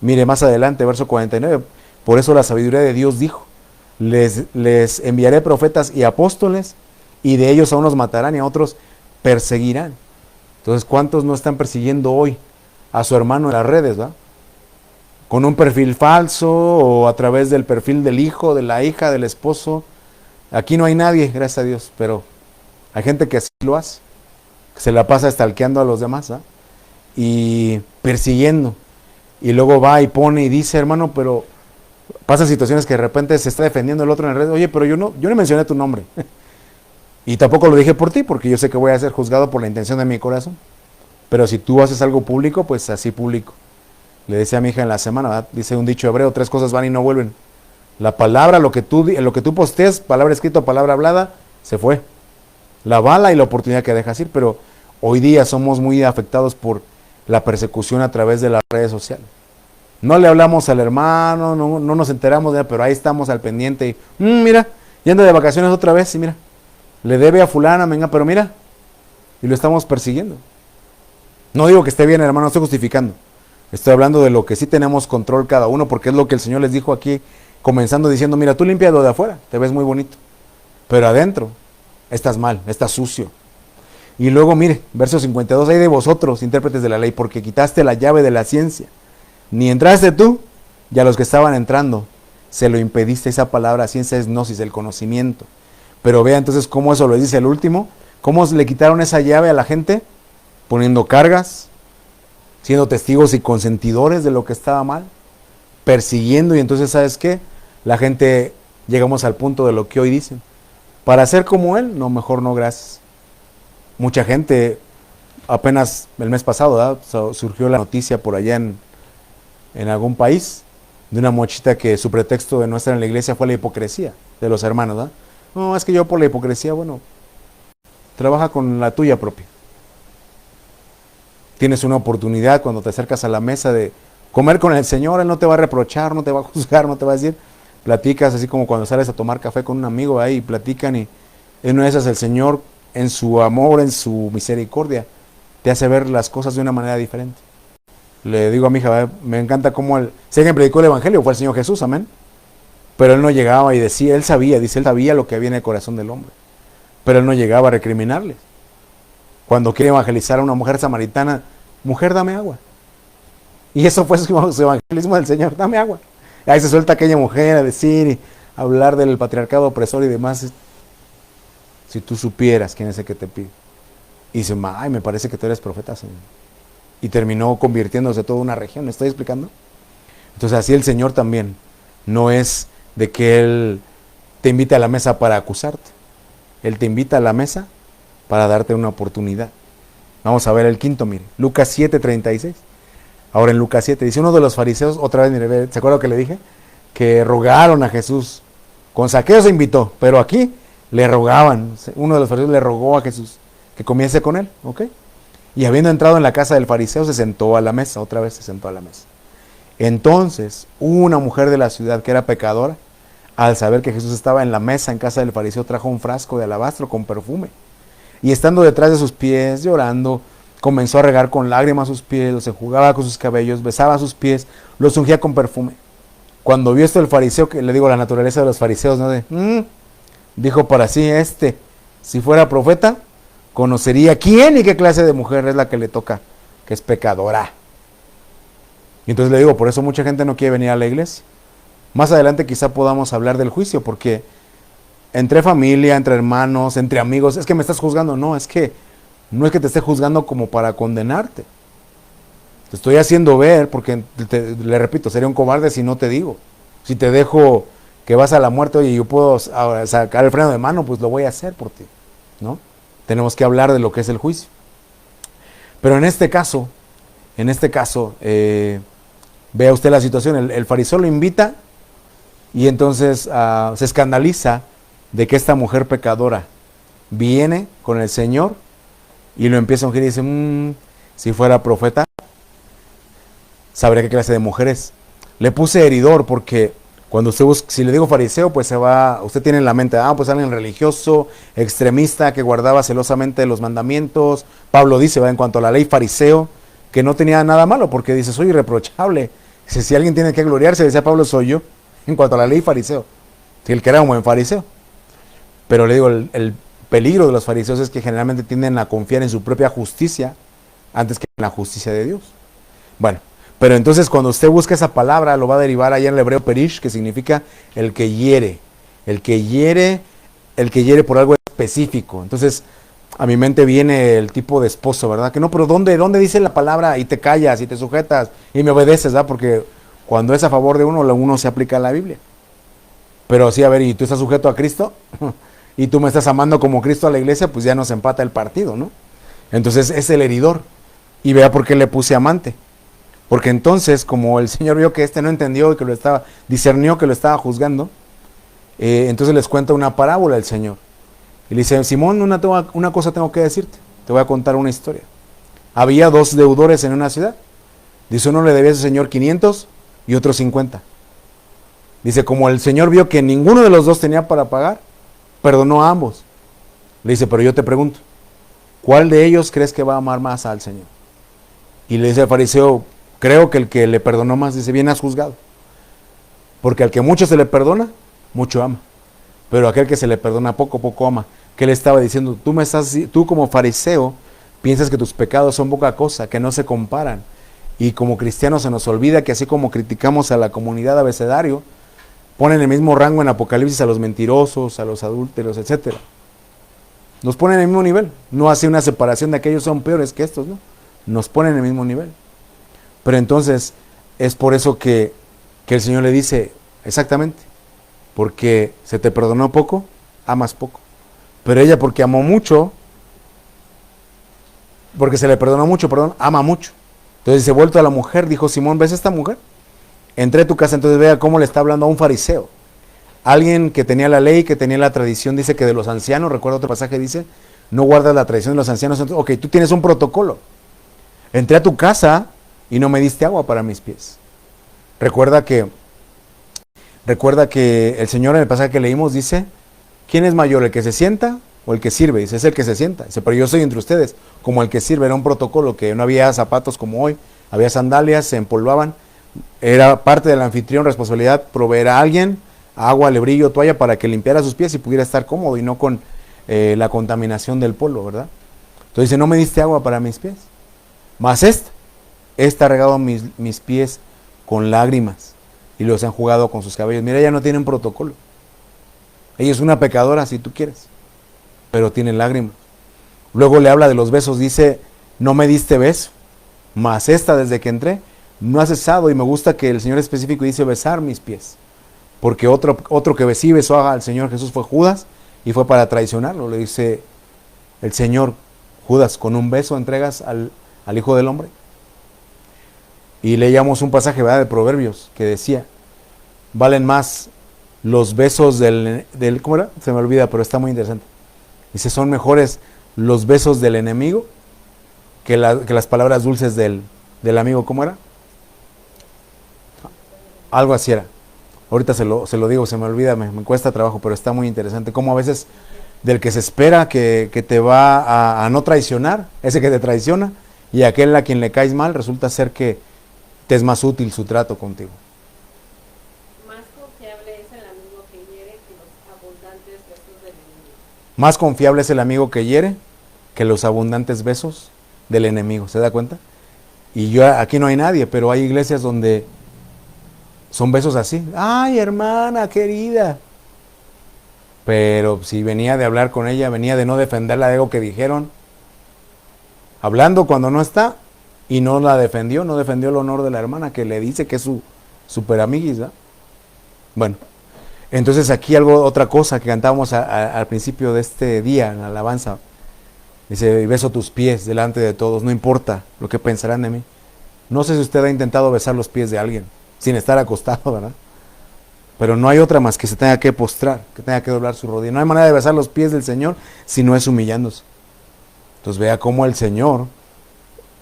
Mire más adelante, verso 49, por eso la sabiduría de Dios dijo, les enviaré profetas y apóstoles, y de ellos a unos matarán y a otros perseguirán. Entonces, ¿cuántos no están persiguiendo hoy a su hermano en las redes, va? Con un perfil falso o a través del perfil del hijo, de la hija, del esposo. Aquí no hay nadie, gracias a Dios, pero hay gente que así lo hace, que se la pasa stalkeando a los demás, ¿va? Y persiguiendo. Y luego va y pone y dice, hermano, pero pasan situaciones que de repente se está defendiendo el otro en la red. Oye, pero yo no mencioné tu nombre. Y tampoco lo dije por ti, porque yo sé que voy a ser juzgado por la intención de mi corazón. Pero si tú haces algo público, pues así público. Le decía a mi hija en la semana, ¿verdad? Dice un dicho hebreo, 3 cosas van y no vuelven. La palabra, lo que tú postees, palabra escrita, palabra hablada, se fue. La bala y la oportunidad que dejas ir, pero hoy día somos muy afectados por la persecución a través de las redes sociales. No le hablamos al hermano, no nos enteramos de él, pero ahí estamos al pendiente y, mira, ya anda de vacaciones otra vez y mira, le debe a fulana, venga, pero mira, y lo estamos persiguiendo. No digo que esté bien, hermano, no estoy justificando. Estoy hablando de lo que sí tenemos control cada uno, porque es lo que el Señor les dijo aquí, comenzando diciendo, mira, tú limpias lo de afuera, te ves muy bonito, pero adentro estás mal, estás sucio. Y luego, mire, verso 52, hay de vosotros, intérpretes de la ley, porque quitaste la llave de la ciencia. Ni entraste tú, y a los que estaban entrando, se lo impediste. Esa palabra ciencia es gnosis, el conocimiento. Pero vea entonces cómo eso lo dice el último, cómo le quitaron esa llave a la gente, poniendo cargas, siendo testigos y consentidores de lo que estaba mal, persiguiendo, y entonces, ¿sabes qué? La gente, llegamos al punto de lo que hoy dicen, para ser como él, no, mejor no, gracias. Mucha gente, apenas el mes pasado, ¿verdad? Surgió la noticia por allá en algún país, de una muchachita que su pretexto de no estar en la iglesia fue la hipocresía de los hermanos, ¿verdad? No, es que yo por la hipocresía, bueno, trabaja con la tuya propia. Tienes una oportunidad cuando te acercas a la mesa de comer con el Señor, Él no te va a reprochar, no te va a juzgar, no te va a decir, platicas así como cuando sales a tomar café con un amigo ahí, platican y en una de esas el Señor, en su amor, en su misericordia, te hace ver las cosas de una manera diferente. Le digo a mi hija, me encanta cómo si alguien predicó el Evangelio, fue el Señor Jesús, amén. Pero Él no llegaba y decía, Él sabía lo que había en el corazón del hombre. Pero Él no llegaba a recriminarles. Cuando quiere evangelizar a una mujer samaritana, mujer, dame agua. Y eso fue su evangelismo del Señor, dame agua. Y ahí se suelta aquella mujer a decir y hablar del patriarcado opresor y demás. Si tú supieras quién es el que te pide. Y dice, ay, me parece que tú eres profeta, Señor. Y terminó convirtiéndose toda una región, ¿me estoy explicando? Entonces así el Señor también, no es de que Él te invite a la mesa para acusarte. Él te invita a la mesa para darte una oportunidad. Vamos a ver el quinto, mire, Lucas 7:36. Ahora en Lucas 7 dice, uno de los fariseos, otra vez, mire, ¿se acuerda que le dije? Que rogaron a Jesús. Con Zaqueo se invitó, pero aquí le rogaban. Uno de los fariseos le rogó a Jesús que comiese con él, ¿ok? Y habiendo entrado en la casa del fariseo, se sentó a la mesa, otra vez se sentó a la mesa. Entonces, una mujer de la ciudad que era pecadora, al saber que Jesús estaba en la mesa en casa del fariseo, trajo un frasco de alabastro con perfume. Y estando detrás de sus pies, llorando, comenzó a regar con lágrimas sus pies, los enjugaba con sus cabellos, besaba sus pies, los ungía con perfume. Cuando vio esto el fariseo, que le digo la naturaleza de los fariseos, ¿no? Dijo para sí, si fuera profeta, conocería quién y qué clase de mujer es la que le toca, que es pecadora. Y entonces le digo, por eso mucha gente no quiere venir a la iglesia. Más adelante quizá podamos hablar del juicio, porque entre familia, entre hermanos, entre amigos, es que me estás juzgando. No es que te esté juzgando como para condenarte. Te estoy haciendo ver, porque le repito, sería un cobarde si no te digo. Si te dejo que vas a la muerte, oye, yo puedo sacar el freno de mano, pues lo voy a hacer por ti, ¿no? Tenemos que hablar de lo que es el juicio. Pero en este caso, vea usted la situación, el fariseo lo invita y entonces se escandaliza de que esta mujer pecadora viene con el Señor y lo empieza a ungir y dice, si fuera profeta, sabría qué clase de mujer es. Le puse heridor porque cuando usted busca, si le digo fariseo, pues usted tiene en la mente, pues alguien religioso, extremista, que guardaba celosamente los mandamientos. Pablo dice, en cuanto a la ley, fariseo, que no tenía nada malo, porque dice, soy irreprochable. Si alguien tiene que gloriarse, decía Pablo, soy yo. En cuanto a la ley, fariseo. Si él que era un buen fariseo. Pero le digo, el peligro de los fariseos es que generalmente tienden a confiar en su propia justicia antes que en la justicia de Dios. Bueno, pero entonces cuando usted busca esa palabra, lo va a derivar allá en el hebreo perish, que significa el que hiere. El que hiere por algo específico. Entonces, a mi mente viene el tipo de esposo, ¿verdad? Que no, pero ¿dónde dice la palabra? Y te callas, y te sujetas, y me obedeces, ¿verdad? Porque cuando es a favor de uno se aplica a la Biblia. Pero sí, a ver, ¿y tú estás sujeto a Cristo? Y tú me estás amando como Cristo a la iglesia, pues ya nos empata el partido, ¿no? Entonces es el heridor. Y vea por qué le puse amante. Porque entonces, como el Señor vio que no entendió, que discernió que lo estaba juzgando, entonces les cuenta una parábola el Señor. Y le dice, Simón, una cosa tengo que decirte. Te voy a contar una historia. Había 2 deudores en una ciudad. Dice, uno le debía a su señor 500 y otro 50. Dice, como el Señor vio que ninguno de los 2 tenía para pagar, perdonó a ambos. Le dice, pero yo te pregunto, ¿cuál de ellos crees que va a amar más al Señor? Y le dice al fariseo, creo que el que le perdonó más. Dice, bien has juzgado. Porque al que mucho se le perdona, mucho ama. Pero aquel que se le perdona poco, poco ama. ¿Qué le estaba diciendo? Tú como fariseo piensas que tus pecados son poca cosa, que no se comparan. Y como cristianos se nos olvida que así como criticamos a la comunidad abecedario, ponen el mismo rango en Apocalipsis a los mentirosos, a los adúlteros, etc. Nos ponen en el mismo nivel. No hace una separación de aquellos son peores que estos, ¿no? Nos ponen en el mismo nivel. Pero entonces es por eso que el Señor le dice, exactamente, porque se te perdonó poco, amas poco. Pero ella, porque amó mucho, porque se le perdonó mucho, ama mucho. Entonces dice, vuelto a la mujer, dijo Simón, ¿ves esta mujer? Entré a tu casa, entonces vea cómo le está hablando a un fariseo. Alguien que tenía la ley, que tenía la tradición, dice que de los ancianos, recuerda otro pasaje, dice, no guardas la tradición de los ancianos. Entonces, ok, tú tienes un protocolo. Entré a tu casa y no me diste agua para mis pies. Recuerda que el Señor en el pasaje que leímos dice, ¿quién es mayor, el que se sienta o el que sirve? Dice, es el que se sienta. Dice, pero yo soy entre ustedes como el que sirve. Era un protocolo que no había zapatos como hoy, había sandalias, se empolvaban. Era parte del anfitrión, responsabilidad, proveer a alguien agua, lebrillo, toalla para que limpiara sus pies y pudiera estar cómodo y no con la contaminación del polvo, ¿verdad? Entonces dice, no me diste agua para mis pies. Mas esta ha regado mis pies con lágrimas y los han jugado con sus cabellos. Mira, ella no tiene un protocolo. Ella es una pecadora, si tú quieres, pero tiene lágrimas. Luego le habla de los besos, dice, no me diste beso, mas esta desde que entré no ha cesado, y me gusta que el Señor específico dice besar mis pies, porque otro que sí besó al Señor Jesús fue Judas, y fue para traicionarlo. Le dice, el Señor, Judas, con un beso entregas al Hijo del Hombre. Y leíamos un pasaje, ¿verdad?, de Proverbios que decía, valen más los besos del ¿cómo era? Se me olvida, pero está muy interesante. Dice, son mejores los besos del enemigo que las palabras dulces del amigo. ¿Cómo era? Algo así era. Ahorita se lo digo, se me olvida, me cuesta trabajo, pero está muy interesante. Como a veces del que se espera que te va a no traicionar, ese que te traiciona, y aquel a quien le caes mal, resulta ser que te es más útil su trato contigo. Más confiable es el amigo que hiere que los abundantes besos del enemigo. Más confiable es el amigo que hiere que los abundantes besos del enemigo. ¿Se da cuenta? Y yo aquí no hay nadie, pero hay iglesias donde son besos así. Ay, hermana querida. Pero si venía de hablar con ella, venía de no defenderla de algo que dijeron, hablando cuando no está, y no la defendió, no defendió el honor de la hermana, que le dice que es su super amiguis, ¿verdad? Bueno, entonces aquí otra cosa que cantábamos al principio de este día, en la alabanza, dice, beso tus pies delante de todos, no importa lo que pensarán de mí. No sé si usted ha intentado besar los pies de alguien, sin estar acostado, ¿verdad? Pero no hay otra más que se tenga que postrar, que tenga que doblar su rodilla. No hay manera de besar los pies del Señor si no es humillándose. Entonces vea cómo el Señor,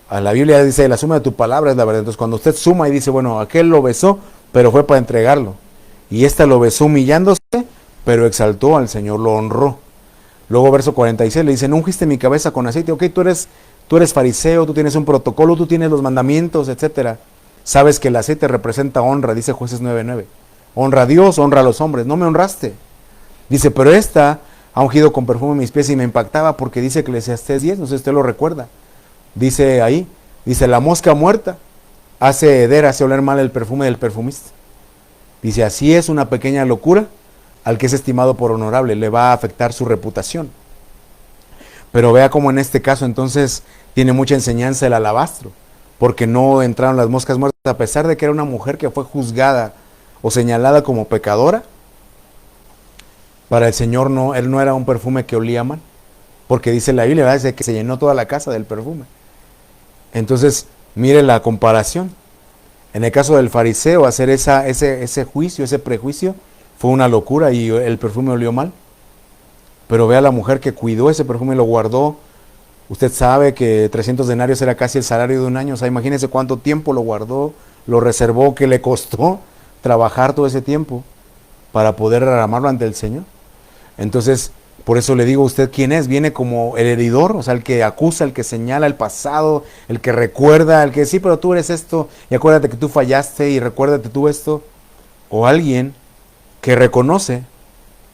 a la Biblia dice, la suma de tu palabra es la verdad. Entonces cuando usted suma y dice, bueno, aquel lo besó, pero fue para entregarlo. Y esta lo besó humillándose, pero exaltó al Señor, lo honró. Luego verso 46 le dice, no ungiste mi cabeza con aceite. Ok, tú eres fariseo, tú tienes un protocolo, tú tienes los mandamientos, etcétera. Sabes que el aceite representa honra, dice Jueces 9:9. Honra a Dios, honra a los hombres. No me honraste. Dice, pero esta ha ungido con perfume mis pies y me impactaba porque dice Eclesiastés 10, no sé si usted lo recuerda. Dice ahí, dice, la mosca muerta hace heder, hace oler mal el perfume del perfumista. Dice, así es una pequeña locura al que es estimado por honorable, le va a afectar su reputación. Pero vea cómo en este caso entonces tiene mucha enseñanza el alabastro, porque no entraron las moscas muertas, a pesar de que era una mujer que fue juzgada o señalada como pecadora. Para el Señor no, él no era un perfume que olía mal, porque dice la Biblia, ¿verdad?, dice que se llenó toda la casa del perfume. Entonces, mire la comparación. En el caso del fariseo, hacer ese juicio, ese prejuicio, fue una locura y el perfume olió mal. Pero vea la mujer que cuidó ese perfume y lo guardó. Usted sabe que 300 denarios era casi el salario de un año. O sea, imagínese cuánto tiempo lo guardó, lo reservó, que le costó trabajar todo ese tiempo para poder derramarlo ante el Señor. Entonces, por eso le digo a usted quién es. Viene como el heridor, o sea, el que acusa, el que señala el pasado, el que recuerda, el que sí, pero tú eres esto, y acuérdate que tú fallaste, y recuérdate tú esto. O alguien que reconoce,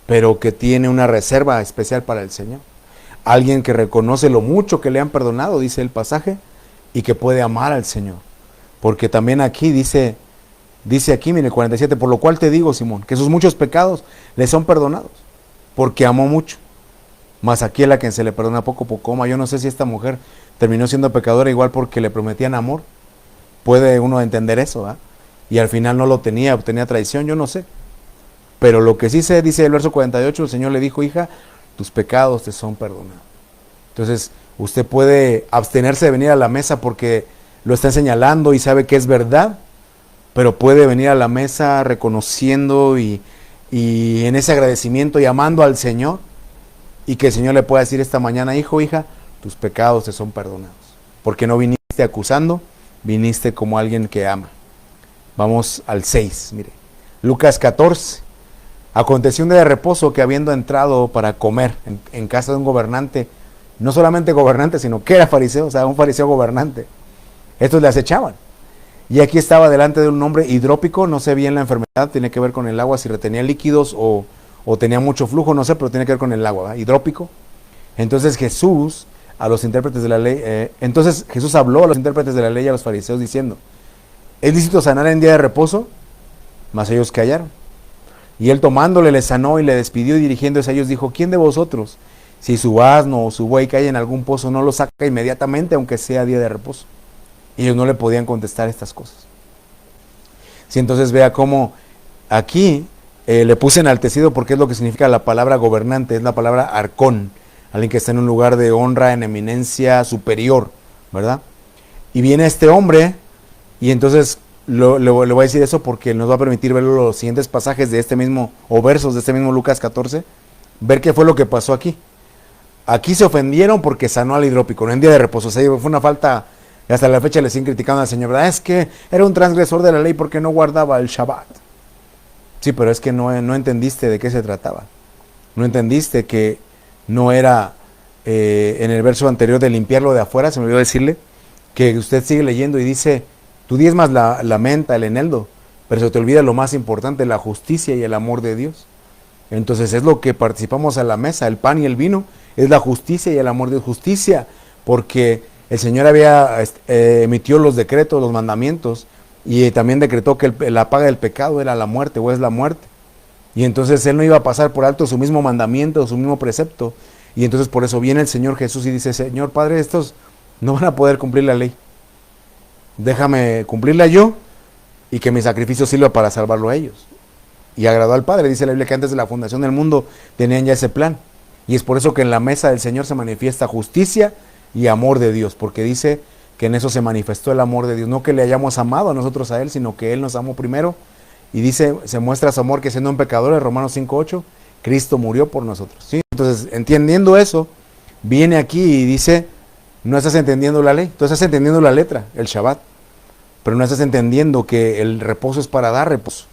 pero que tiene una reserva especial para el Señor. Alguien que reconoce lo mucho que le han perdonado, dice el pasaje, y que puede amar al Señor. Porque también aquí dice aquí, mire, 47, por lo cual te digo, Simón, que sus muchos pecados le son perdonados, porque amó mucho. Mas aquí a la que se le perdona poco, poco ama. Yo no sé si esta mujer terminó siendo pecadora igual porque le prometían amor. Puede uno entender eso, ¿verdad? Y al final no lo tenía, obtenía traición, yo no sé. Pero lo que sí se dice el verso 48, el Señor le dijo, hija, tus pecados te son perdonados. Entonces, usted puede abstenerse de venir a la mesa porque lo está señalando y sabe que es verdad, pero puede venir a la mesa reconociendo y en ese agradecimiento y amando al Señor, y que el Señor le pueda decir esta mañana, hijo, hija, tus pecados te son perdonados. Porque no viniste acusando, viniste como alguien que ama. Vamos al 6, mire. Lucas 14. Aconteció un día de reposo que habiendo entrado para comer en casa de un gobernante, no solamente gobernante, sino que era fariseo, o sea, un fariseo gobernante. Estos le acechaban. Y aquí estaba delante de un hombre hidrópico, no sé bien la enfermedad, tiene que ver con el agua, si retenía líquidos o tenía mucho flujo, no sé, pero tiene que ver con el agua, ¿verdad? Hidrópico. Entonces Jesús a los intérpretes de la ley, Jesús habló a los intérpretes de la ley y a los fariseos diciendo, ¿es lícito sanar en día de reposo? Mas ellos callaron. Y él tomándole le sanó y le despidió y dirigiéndose a ellos dijo, ¿quién de vosotros, si su asno o su buey cae en algún pozo, no lo saca inmediatamente aunque sea día de reposo? Y ellos no le podían contestar estas cosas. Si entonces vea cómo aquí le puse enaltecido porque es lo que significa la palabra gobernante, es la palabra arcón. alguien que está en un lugar de honra, en eminencia superior, ¿verdad? Y viene este hombre, y entonces le voy a decir eso porque nos va a permitir ver los siguientes pasajes de este mismo, o versos de este mismo Lucas 14, ver qué fue lo que pasó aquí. Aquí se ofendieron porque sanó al hidrópico, en día de reposo. O sea, fue una falta, hasta la fecha le siguen criticando al Señor, ¿verdad? Es que era un transgresor de la ley porque no guardaba el Shabbat. Sí, pero es que no entendiste de qué se trataba. No entendiste que no era, en el verso anterior de limpiarlo de afuera, se me olvidó decirle, que usted sigue leyendo y dice, tú diezmas la menta, el eneldo, pero se te olvida lo más importante, la justicia y el amor de Dios. Entonces es lo que participamos a la mesa, el pan y el vino, es la justicia y el amor de Dios. Justicia, porque el Señor había emitió los decretos, los mandamientos, y también decretó que la paga del pecado era la muerte, o es la muerte. Y entonces Él no iba a pasar por alto su mismo mandamiento, su mismo precepto. Y entonces por eso viene el Señor Jesús y dice, Señor Padre, estos no van a poder cumplir la ley. Déjame cumplirla yo y que mi sacrificio sirva para salvarlo a ellos. Y agradó al Padre. Dice la Biblia que antes de la fundación del mundo tenían ya ese plan. Y es por eso que en la mesa del Señor se manifiesta justicia y amor de Dios, porque dice que en eso se manifestó el amor de Dios. No que le hayamos amado a nosotros a Él, sino que Él nos amó primero. Y dice, se muestra su amor que siendo un pecador, en Romanos 5:8, Cristo murió por nosotros. ¿Sí? Entonces, entendiendo eso, viene aquí y dice, no estás entendiendo la ley, tú estás entendiendo la letra, el Shabbat, pero no estás entendiendo que el reposo es para dar reposo.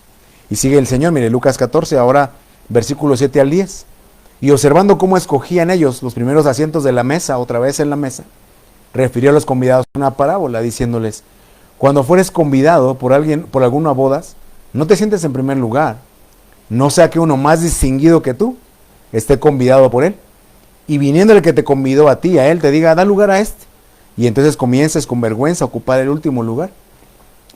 Y sigue el Señor, mire, Lucas 14, ahora versículos 7 al 10. Y observando cómo escogían ellos los primeros asientos de la mesa, otra vez en la mesa, refirió a los convidados una parábola, diciéndoles, cuando fueres convidado por alguien, por alguna bodas, no te sientes en primer lugar, no sea que uno más distinguido que tú esté convidado por él, y viniendo el que te convidó a ti, a él, te diga, da lugar a este, y entonces comiences con vergüenza a ocupar el último lugar.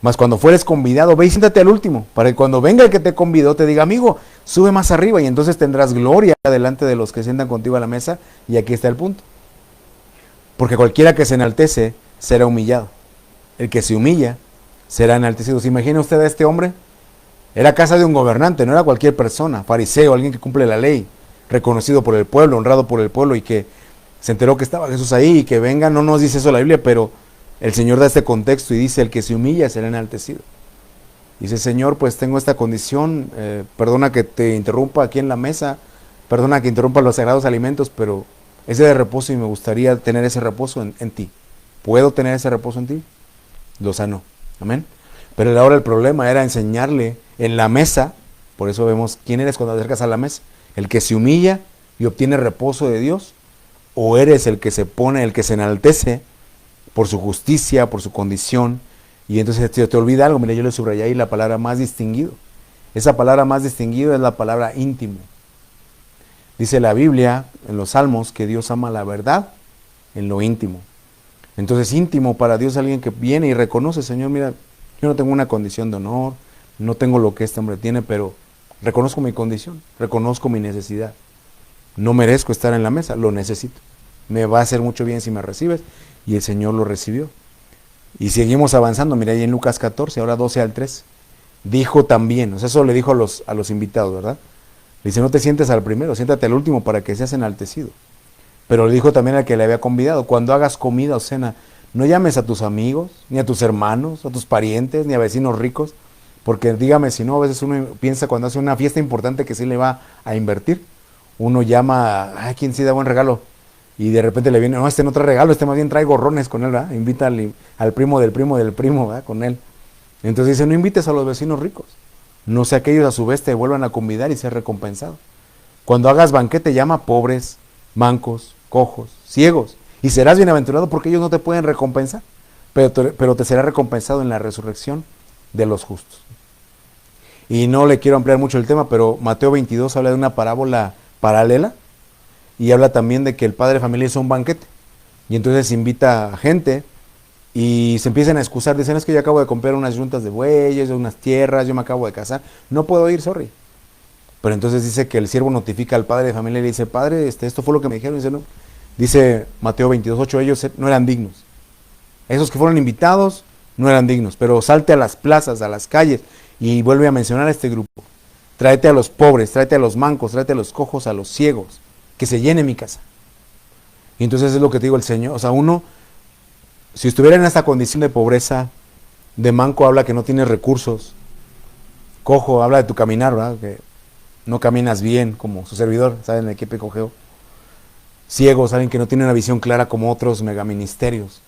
Mas cuando fueres convidado, ve y siéntate al último, para que cuando venga el que te convidó te diga, amigo, sube más arriba, y entonces tendrás gloria delante de los que sientan contigo a la mesa. Y aquí está el punto, porque cualquiera que se enaltece será humillado, el que se humilla será enaltecido. ¿Se imagina usted a este hombre? Era casa de un gobernante, no era cualquier persona, fariseo, alguien que cumple la ley, reconocido por el pueblo, honrado por el pueblo, y que se enteró que estaba Jesús ahí, y que venga, no nos dice eso la Biblia, pero el Señor da este contexto y dice, el que se humilla será enaltecido. Dice, Señor, pues tengo esta condición, perdona que te interrumpa aquí en la mesa, perdona que interrumpa los sagrados alimentos, pero ese de reposo y me gustaría tener ese reposo en ti. ¿Puedo tener ese reposo en ti? Lo sanó. Amén. Pero ahora el problema era enseñarle en la mesa, por eso vemos quién eres cuando te acercas a la mesa, el que se humilla y obtiene reposo de Dios, o eres el que se pone, el que se enaltece por su justicia, por su condición, y entonces te olvida algo. Mira, yo le subrayé ahí la palabra más distinguido. Esa palabra más distinguido es la palabra íntimo. Dice la Biblia en los Salmos que Dios ama la verdad en lo íntimo. Entonces íntimo para Dios es alguien que viene y reconoce, Señor, mira, yo no tengo una condición de honor, no tengo lo que este hombre tiene, pero reconozco mi condición, reconozco mi necesidad. No merezco estar en la mesa, lo necesito. Me va a hacer mucho bien si me recibes, y el Señor lo recibió. Y seguimos avanzando, mira ahí en Lucas 14, ahora 12 al 3. Dijo también, o sea, eso le dijo a los invitados, ¿verdad? Le dice, no te sientes al primero, siéntate al último para que seas enaltecido. Pero le dijo también al que le había convidado, cuando hagas comida o cena, no llames a tus amigos, ni a tus hermanos, a tus parientes, ni a vecinos ricos, porque dígame si no, a veces uno piensa cuando hace una fiesta importante que sí le va a invertir, uno llama, ay, ¿quién sí da buen regalo? Y de repente le viene, no, este no trae regalo, este más bien trae gorrones con él, ¿verdad? Invita al primo del primo del primo, ¿verdad? Con él. Entonces dice, no invites a los vecinos ricos, no sea que ellos a su vez te vuelvan a convidar y ser recompensado. Cuando hagas banquete, llama a pobres, mancos, cojos, ciegos, y serás bienaventurado porque ellos no te pueden recompensar, pero te será recompensado en la resurrección de los justos. Y no le quiero ampliar mucho el tema, pero Mateo 22 habla de una parábola paralela, y habla también de que el padre de familia hizo un banquete, y entonces invita a gente, y se empiezan a excusar, dicen, es que yo acabo de comprar unas yuntas de bueyes, unas tierras, yo me acabo de casar, no puedo ir, sorry. Pero entonces dice que el siervo notifica al padre de familia y le dice, padre, esto fue lo que me dijeron, dice, no. Dice Mateo 22:8, ellos no eran dignos. Esos que fueron invitados no eran dignos, pero salte a las plazas, a las calles, y vuelve a mencionar a este grupo. Tráete a los pobres, tráete a los mancos, tráete a los cojos, a los ciegos, que se llene mi casa. Y entonces es lo que te digo el Señor. O sea, uno, si estuviera en esta condición de pobreza, de manco, habla que no tienes recursos. Cojo, habla de tu caminar, ¿verdad? Que no caminas bien, como su servidor, ¿saben? El equipo de cojeo. Ciegos, saben que no tienen una visión clara como otros megaministerios.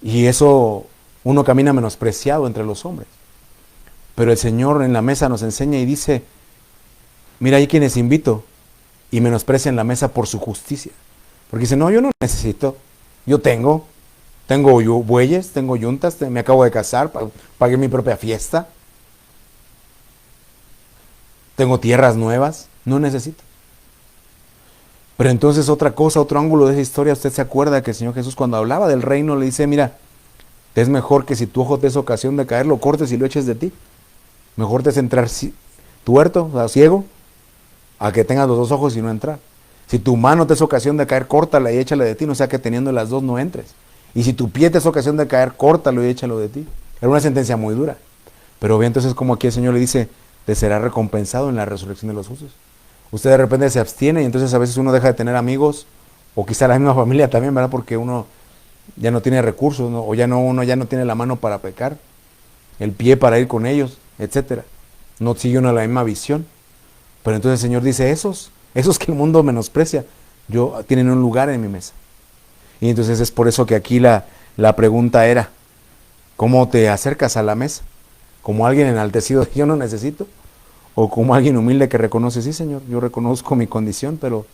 Y eso, uno camina menospreciado entre los hombres. Pero el Señor en la mesa nos enseña y dice, mira, hay quienes invito y menosprecian la mesa por su justicia. Porque dicen, no, yo no necesito, yo tengo bueyes, tengo yuntas, me acabo de casar, pagué mi propia fiesta, tengo tierras nuevas, no necesito. Pero entonces otra cosa, otro ángulo de esa historia, usted se acuerda que el Señor Jesús cuando hablaba del reino le dice, mira, es mejor que si tu ojo te es ocasión de caer, lo cortes y lo eches de ti. Mejor te es entrar tuerto, o sea, ciego, a que tengas los dos ojos y no entrar. Si tu mano te es ocasión de caer, córtala y échala de ti, no sea que teniendo las dos no entres. Y si tu pie te es ocasión de caer, córtalo y échalo de ti. Era una sentencia muy dura. Pero ve entonces como aquí el Señor le dice, te será recompensado en la resurrección de los justos. Usted de repente se abstiene y entonces a veces uno deja de tener amigos, o quizá la misma familia también, ¿verdad? Porque uno ya no tiene recursos, ¿no? O uno ya no tiene la mano para pecar, el pie para ir con ellos, etcétera. No sigue uno la misma visión. Pero entonces el Señor dice, esos que el mundo menosprecia, tienen un lugar en mi mesa. Y entonces es por eso que aquí la pregunta era, ¿cómo te acercas a la mesa? ¿Como alguien enaltecido, yo no necesito? ¿O como alguien humilde que reconoce, sí Señor, yo reconozco mi condición, pero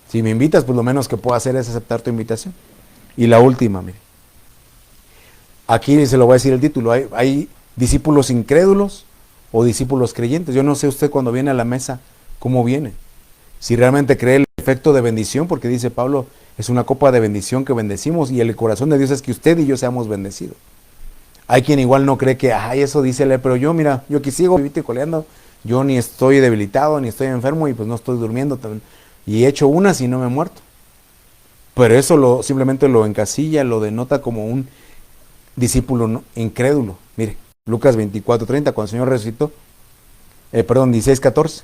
si me invitas, pues lo menos que puedo hacer es aceptar tu invitación? Y la última, mire, aquí se lo voy a decir el título, hay discípulos incrédulos o discípulos creyentes. Yo no sé usted cuando viene a la mesa, ¿cómo viene? Si realmente cree el efecto de bendición, porque dice Pablo, es una copa de bendición que bendecimos y el corazón de Dios es que usted y yo seamos bendecidos. Hay quien igual no cree que, eso dícele, pero yo, mira, yo aquí sigo vivito y coleando, yo ni estoy debilitado, ni estoy enfermo y pues no estoy durmiendo y he hecho unas y no me he muerto. Pero eso simplemente lo encasilla, lo denota como un discípulo incrédulo. Mire, Lucas 24:30, cuando el Señor resucitó, 16:14.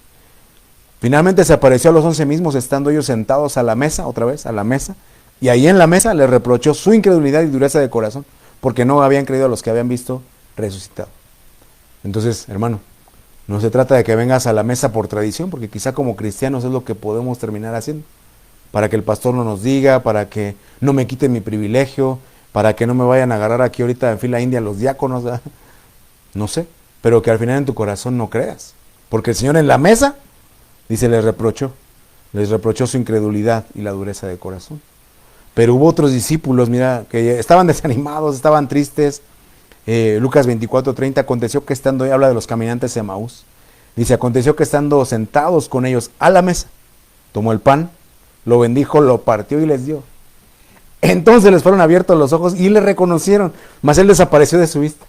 Finalmente se apareció a los 11 mismos, estando ellos sentados a la mesa, otra vez, a la mesa, y ahí en la mesa les reprochó su incredulidad y dureza de corazón, porque no habían creído a los que habían visto resucitado. Entonces, hermano, no se trata de que vengas a la mesa por tradición, porque quizá como cristianos es lo que podemos terminar haciendo, para que el pastor no nos diga, para que no me quiten mi privilegio, para que no me vayan a agarrar aquí ahorita en fila india los diáconos, ¿verdad? No sé, pero que al final en tu corazón no creas, porque el Señor en la mesa, dice, les reprochó su incredulidad y la dureza de corazón. Pero hubo otros discípulos, mira, que estaban desanimados, estaban tristes. Lucas 24:30, aconteció que estando, y habla de los caminantes de Emaús, dice, aconteció que estando sentados con ellos a la mesa, tomó el pan, lo bendijo, lo partió y les dio. Entonces les fueron abiertos los ojos y le reconocieron, mas él desapareció de su vista.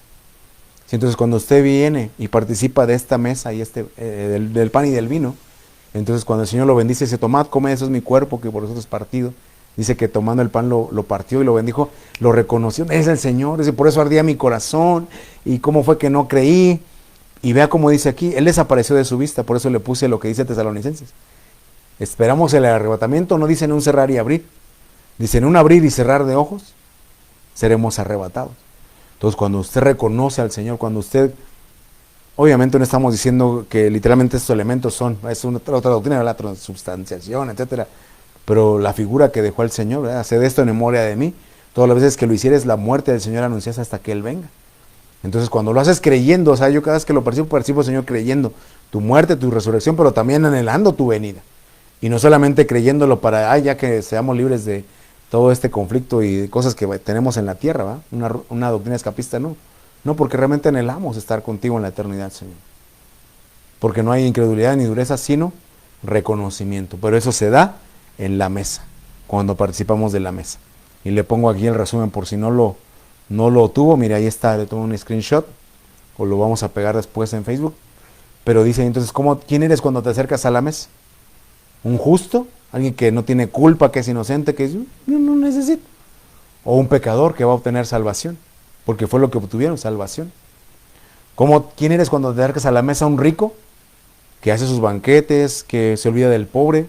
Entonces cuando usted viene y participa de esta mesa y del pan y del vino, entonces cuando el Señor lo bendice, dice, tomad, comed, eso es mi cuerpo que por vosotros es partido. Dice que tomando el pan lo partió y lo bendijo, lo reconoció, es el Señor, dice, por eso ardía mi corazón, y cómo fue que no creí. Y vea cómo dice aquí, él desapareció de su vista, por eso le puse lo que dice Tesalonicenses. Esperamos el arrebatamiento, no dice en un cerrar y abrir, dice en un abrir y cerrar de ojos, seremos arrebatados. Entonces cuando usted reconoce al Señor, cuando usted, obviamente no estamos diciendo que literalmente estos elementos es otra doctrina, la transubstanciación, etcétera, pero la figura que dejó el Señor, ¿verdad? Haced esto en memoria de mí, todas las veces que lo hicieres, la muerte del Señor anuncias hasta que Él venga. Entonces cuando lo haces creyendo, o sea, yo cada vez que lo percibo al Señor creyendo tu muerte, tu resurrección, pero también anhelando tu venida, y no solamente creyéndolo para, ya que seamos libres de todo este conflicto y de cosas que tenemos en la tierra, ¿va? Una doctrina escapista, no, porque realmente anhelamos estar contigo en la eternidad, Señor, porque no hay incredulidad ni dureza, sino reconocimiento, pero eso se da en la mesa, cuando participamos de la mesa. Y le pongo aquí el resumen por si no lo tuvo, mire, ahí está, le tomo un screenshot, o lo vamos a pegar después en Facebook, pero dice entonces, ¿quién eres cuando te acercas a la mesa? ¿Un justo? ¿Alguien que no tiene culpa, que es inocente, que yo no necesito? ¿O un pecador que va a obtener salvación? Porque fue lo que obtuvieron, salvación. ¿Quién eres cuando te acercas a la mesa? ¿Un rico que hace sus banquetes, que se olvida del pobre?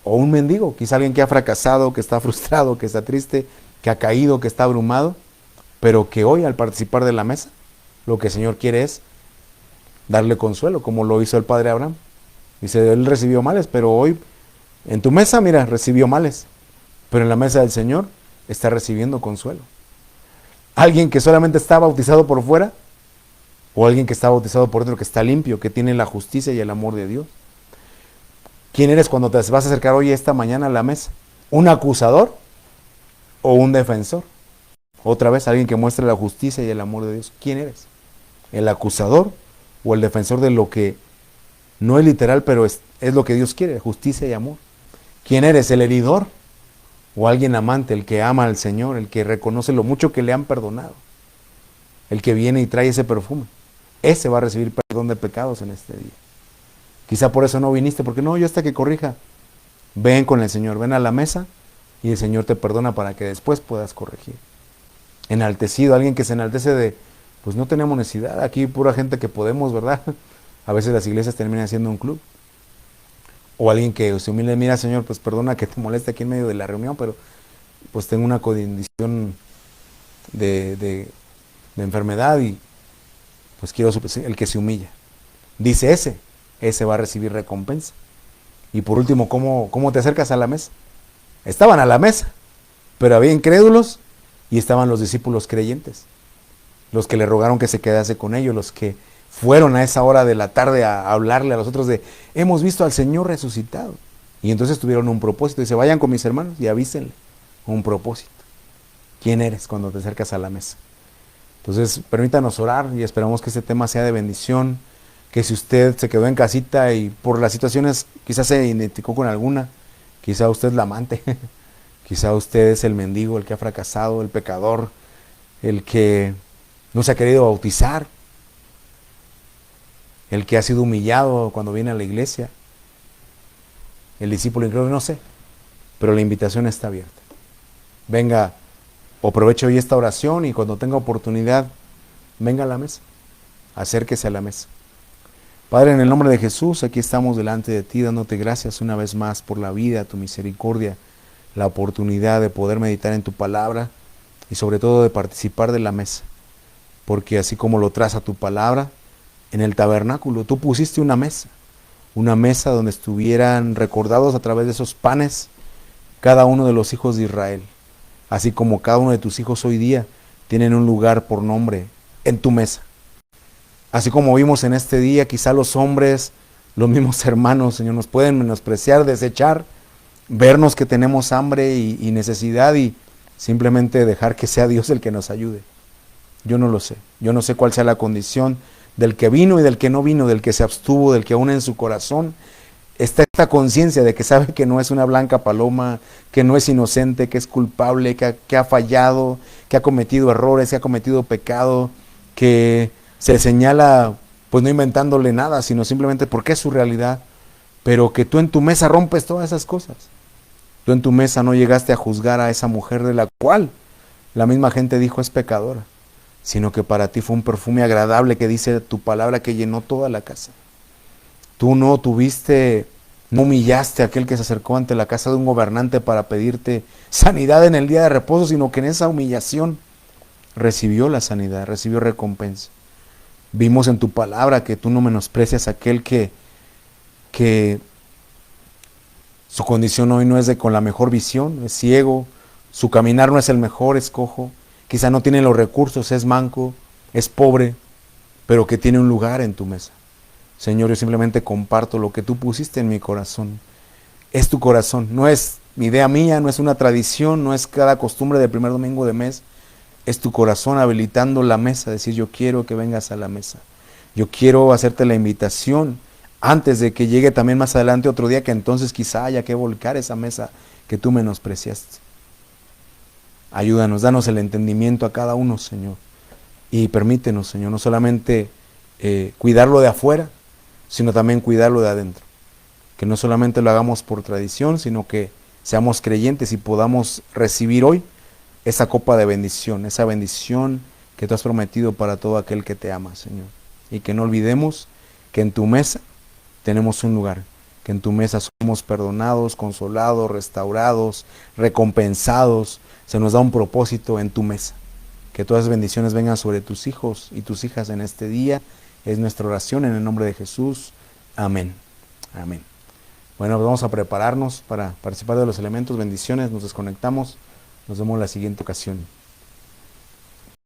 O un mendigo, quizá alguien que ha fracasado, que está frustrado, que está triste, que ha caído, que está abrumado, pero que hoy al participar de la mesa, lo que el Señor quiere es darle consuelo, como lo hizo el padre Abraham. Dice, él recibió males, pero hoy en tu mesa, mira, recibió males, pero en la mesa del Señor está recibiendo consuelo. Alguien que solamente está bautizado por fuera, o alguien que está bautizado por dentro, que está limpio, que tiene la justicia y el amor de Dios. ¿Quién eres cuando te vas a acercar hoy esta mañana a la mesa? ¿Un acusador o un defensor? Otra vez, alguien que muestre la justicia y el amor de Dios. ¿Quién eres? ¿El acusador o el defensor de lo que no es literal, pero es lo que Dios quiere, justicia y amor? ¿Quién eres? ¿El heridor o alguien amante, el que ama al Señor, el que reconoce lo mucho que le han perdonado? El que viene y trae ese perfume. Ese va a recibir perdón de pecados en este día. Quizá por eso no viniste, porque no, yo hasta que corrija. Ven con el Señor, ven a la mesa y el Señor te perdona para que después puedas corregir. Enaltecido, alguien que se enaltece de, pues no tenemos necesidad, aquí pura gente que podemos, ¿verdad? A veces las iglesias terminan siendo un club. O alguien que se humilde, mira Señor, pues perdona que te moleste aquí en medio de la reunión, pero pues tengo una condición de enfermedad y pues quiero, el que se humilla. Dice ese va a recibir recompensa. Y por último, ¿cómo te acercas a la mesa? Estaban a la mesa, pero había incrédulos y estaban los discípulos creyentes, los que le rogaron que se quedase con ellos, los que fueron a esa hora de la tarde a hablarle a los otros de, hemos visto al Señor resucitado. Y entonces tuvieron un propósito, dice, vayan con mis hermanos y avísenle, un propósito. ¿Quién eres cuando te acercas a la mesa? Entonces, permítanos orar y esperamos que este tema sea de bendición, que si usted se quedó en casita y por las situaciones quizás se identificó con alguna, quizá usted es la amante, quizá usted es el mendigo, el que ha fracasado, el pecador, el que no se ha querido bautizar, el que ha sido humillado cuando viene a la iglesia, el discípulo incrédulo, no sé, pero la invitación está abierta. Venga, o aproveche hoy esta oración y cuando tenga oportunidad, venga a la mesa, acérquese a la mesa. Padre, en el nombre de Jesús, aquí estamos delante de ti, dándote gracias una vez más por la vida, tu misericordia, la oportunidad de poder meditar en tu palabra y sobre todo de participar de la mesa. Porque así como lo traza tu palabra, en el tabernáculo tú pusiste una mesa donde estuvieran recordados a través de esos panes cada uno de los hijos de Israel. Así como cada uno de tus hijos hoy día tienen un lugar por nombre en tu mesa. Así como vimos en este día, quizá los hombres, los mismos hermanos, Señor, nos pueden menospreciar, desechar, vernos que tenemos hambre y necesidad y simplemente dejar que sea Dios el que nos ayude. Yo no lo sé. Yo no sé cuál sea la condición del que vino y del que no vino, del que se abstuvo, del que aún en su corazón está esta conciencia de que sabe que no es una blanca paloma, que no es inocente, que es culpable, que ha fallado, que ha cometido errores, que ha cometido pecado, que se señala, pues no inventándole nada, sino simplemente porque es su realidad, pero que tú en tu mesa rompes todas esas cosas. Tú en tu mesa no llegaste a juzgar a esa mujer de la cual la misma gente dijo es pecadora, sino que para ti fue un perfume agradable que dice tu palabra que llenó toda la casa. Tú no humillaste a aquel que se acercó ante la casa de un gobernante para pedirte sanidad en el día de reposo, sino que en esa humillación recibió la sanidad, recibió recompensa. Vimos en tu palabra que tú no menosprecias a aquel que su condición hoy no es de con la mejor visión, es ciego, su caminar no es el mejor, es cojo, quizá no tiene los recursos, es manco, es pobre, pero que tiene un lugar en tu mesa. Señor, yo simplemente comparto lo que tú pusiste en mi corazón. Es tu corazón, no es idea mía, no es una tradición, no es cada costumbre del primer domingo de mes. Es tu corazón habilitando la mesa, decir yo quiero que vengas a la mesa. Yo quiero hacerte la invitación antes de que llegue también más adelante otro día que entonces quizá haya que volcar esa mesa que tú menospreciaste. Ayúdanos, danos el entendimiento a cada uno, Señor. Y permítenos, Señor, no solamente cuidarlo de afuera, sino también cuidarlo de adentro. Que no solamente lo hagamos por tradición, sino que seamos creyentes y podamos recibir hoy esa copa de bendición, esa bendición que tú has prometido para todo aquel que te ama, Señor. Y que no olvidemos que en tu mesa tenemos un lugar, que en tu mesa somos perdonados, consolados, restaurados, recompensados. Se nos da un propósito en tu mesa. Que todas las bendiciones vengan sobre tus hijos y tus hijas en este día. Es nuestra oración en el nombre de Jesús. Amén. Amén. Bueno, pues vamos a prepararnos para participar de los elementos. Bendiciones, nos desconectamos. Nos vemos la siguiente ocasión.